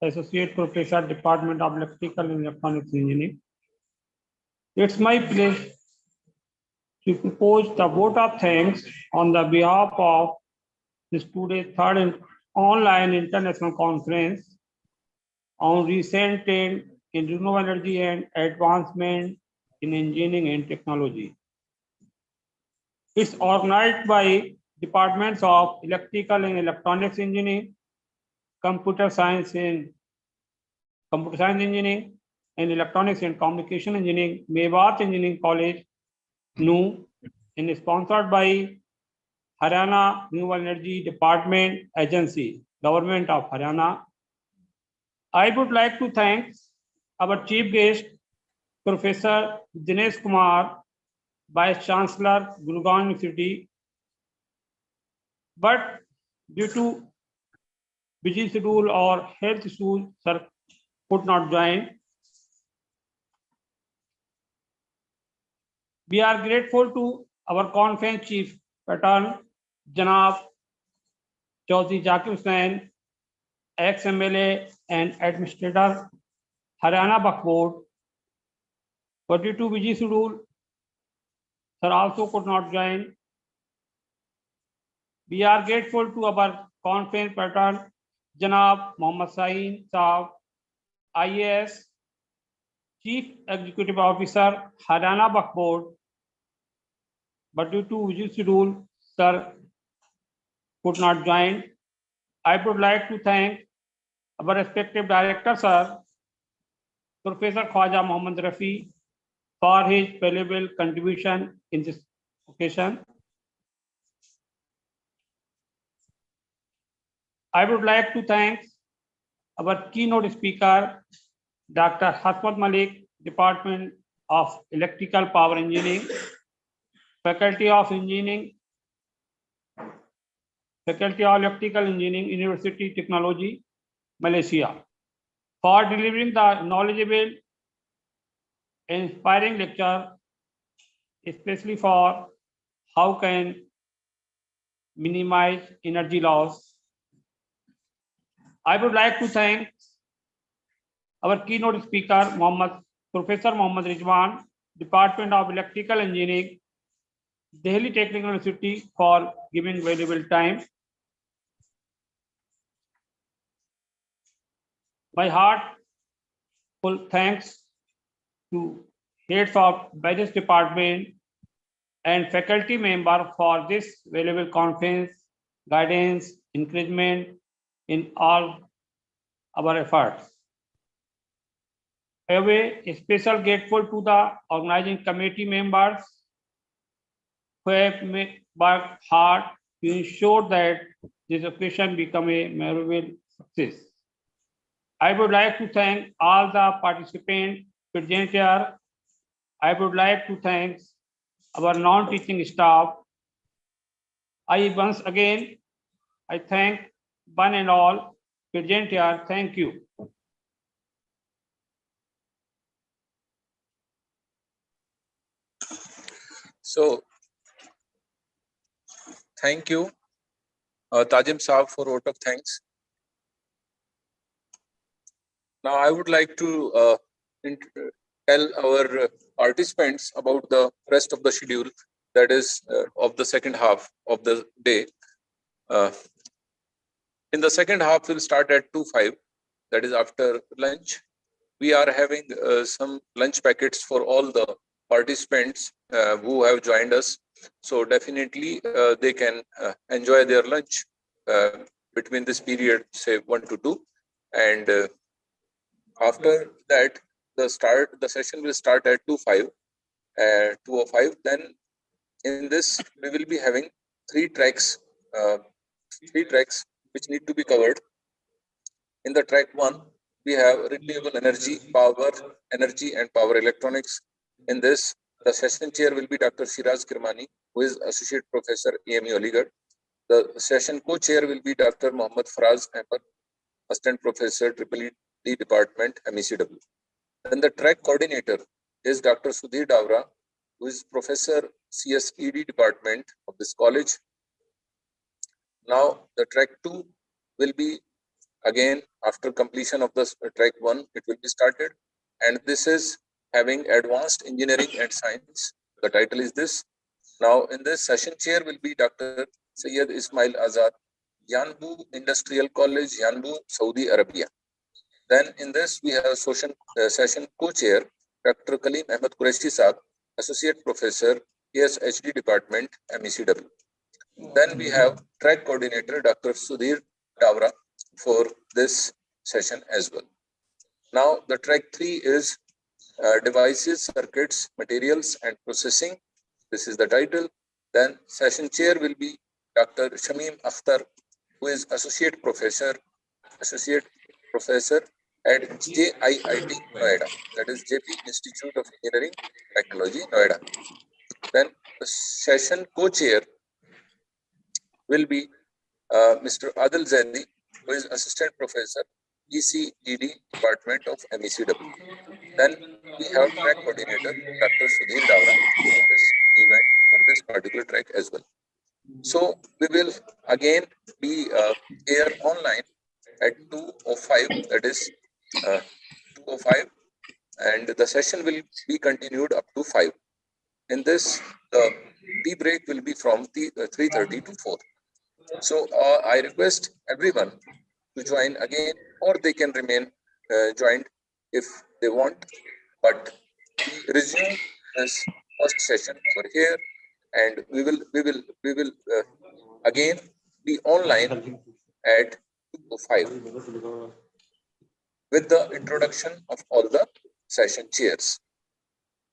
Associate Professor, Department of Electrical and Electronics Engineering. It's my pleasure to propose the vote of thanks on the behalf of this today's third online international conference on recent trend in renewable energy and advancement in engineering and technology. It's organized by departments of Electrical and Electronics Engineering, Computer Science Engineering, and Electronics and Communication Engineering, Mecw Engineering College, NU, and sponsored by Haryana Renewable Energy Department Agency, Government of Haryana. I would like to thank our chief guest, Professor Dinesh Kumar, Vice Chancellor, Gurugram University. But due to busy schedule or health issues, sir could not join. We are grateful to our conference chief patron, Janab Chaudhry Zakir Hussain, ex-MLA and Administrator, Haryana Waqf Board. But due to busy schedule, sir also could not join. We are grateful to our conference patron, Janab Mohammad Sahin Saab, IAS, Chief Executive Officer, Haryana Waqf Board, but due to busy schedule, sir could not join. I would like to thank our respective director, sir, Professor Khwaja Mohammad Rafi, for his valuable contribution in this occasion. I would like to thank our keynote speaker, Dr. Hasmat Malik, Department of Electrical Power Engineering, Faculty of Engineering, Faculty of Electrical Engineering, University Technology, Malaysia, for delivering the knowledgeable, inspiring lecture, especially for how can minimize energy loss. I would like to thank our keynote speaker, Professor Mohammad Rizwan, Department of Electrical Engineering, Delhi Technical University, for giving valuable time. My heartful thanks to heads of various department and faculty member for this valuable conference, guidance, encouragement in all our efforts. I have a special grateful to the organizing committee members who have worked hard to ensure that this occasion become a memorable success. I would like to thank all the participants present here. I would like to thank our non-teaching staff. Once again, I thank one and all present here. Thank you. So, thank you, Tajim Saab, for vote of thanks. Now, I would like to tell our participants about the rest of the schedule, that is of the second half of the day. In the second half, we'll start at 2:05, that is after lunch. We are having some lunch packets for all the participants who have joined us. So definitely they can enjoy their lunch between this period, say 1 to 2. And after that, the session will start at 2:05. Then in this, we will be having three tracks which need to be covered. In the track 1, we have renewable energy, power, energy and power electronics. In this, the session chair will be Dr. Shiraz Kirmani, who is Associate Professor, EMU Aligarh. The session co-chair will be Dr. Mohammad Faraz Ahmed, Assistant Professor, EEE Department, MECW. Then the track coordinator is Dr. Sudhir Davra, who is Professor, CSED Department of this college. Now, the track 2 will be again after completion of the track 1, it will be started. And this is having advanced engineering and science. The title is this. Now, in this session chair will be Dr. Syed Ismail Azad, Yanbu Industrial College, Yanbu, Saudi Arabia. Then in this, we have session co-chair, Dr. Kaleem Ahmed Qureshi Saab, Associate Professor, PSHD Department, MECW. Then we have track coordinator, Dr. Sudhir Davra, for this session as well. Now, the track 3 is devices, circuits, materials and processing. This is the title. Then session chair will be Dr. Shamim Akhtar, who is Associate Professor at JIIT Noida, that is JP Institute of Engineering Technology, Noida. Then the session co-chair will be Mr. Adil Zaidi, who is Assistant Professor, ECED Department of MECW. Then we have track coordinator, Dr. Sudhir Davra, for this event, for this particular track as well. So we will again be here online at 2:05, that is 2:05, and the session will be continued up to 5. In this, the tea break will be from 3:30 to 4. So I request everyone to join again, or they can remain joined if they want, but we resume this first session over here, and we will again be online at 2:05 with the introduction of all the session chairs.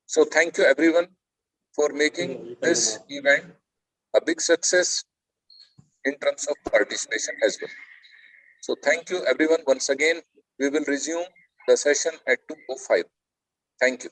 So thank you everyone for making this event a big success in terms of participation as well. So thank you everyone once again. We will resume the session at 2:05. Thank you.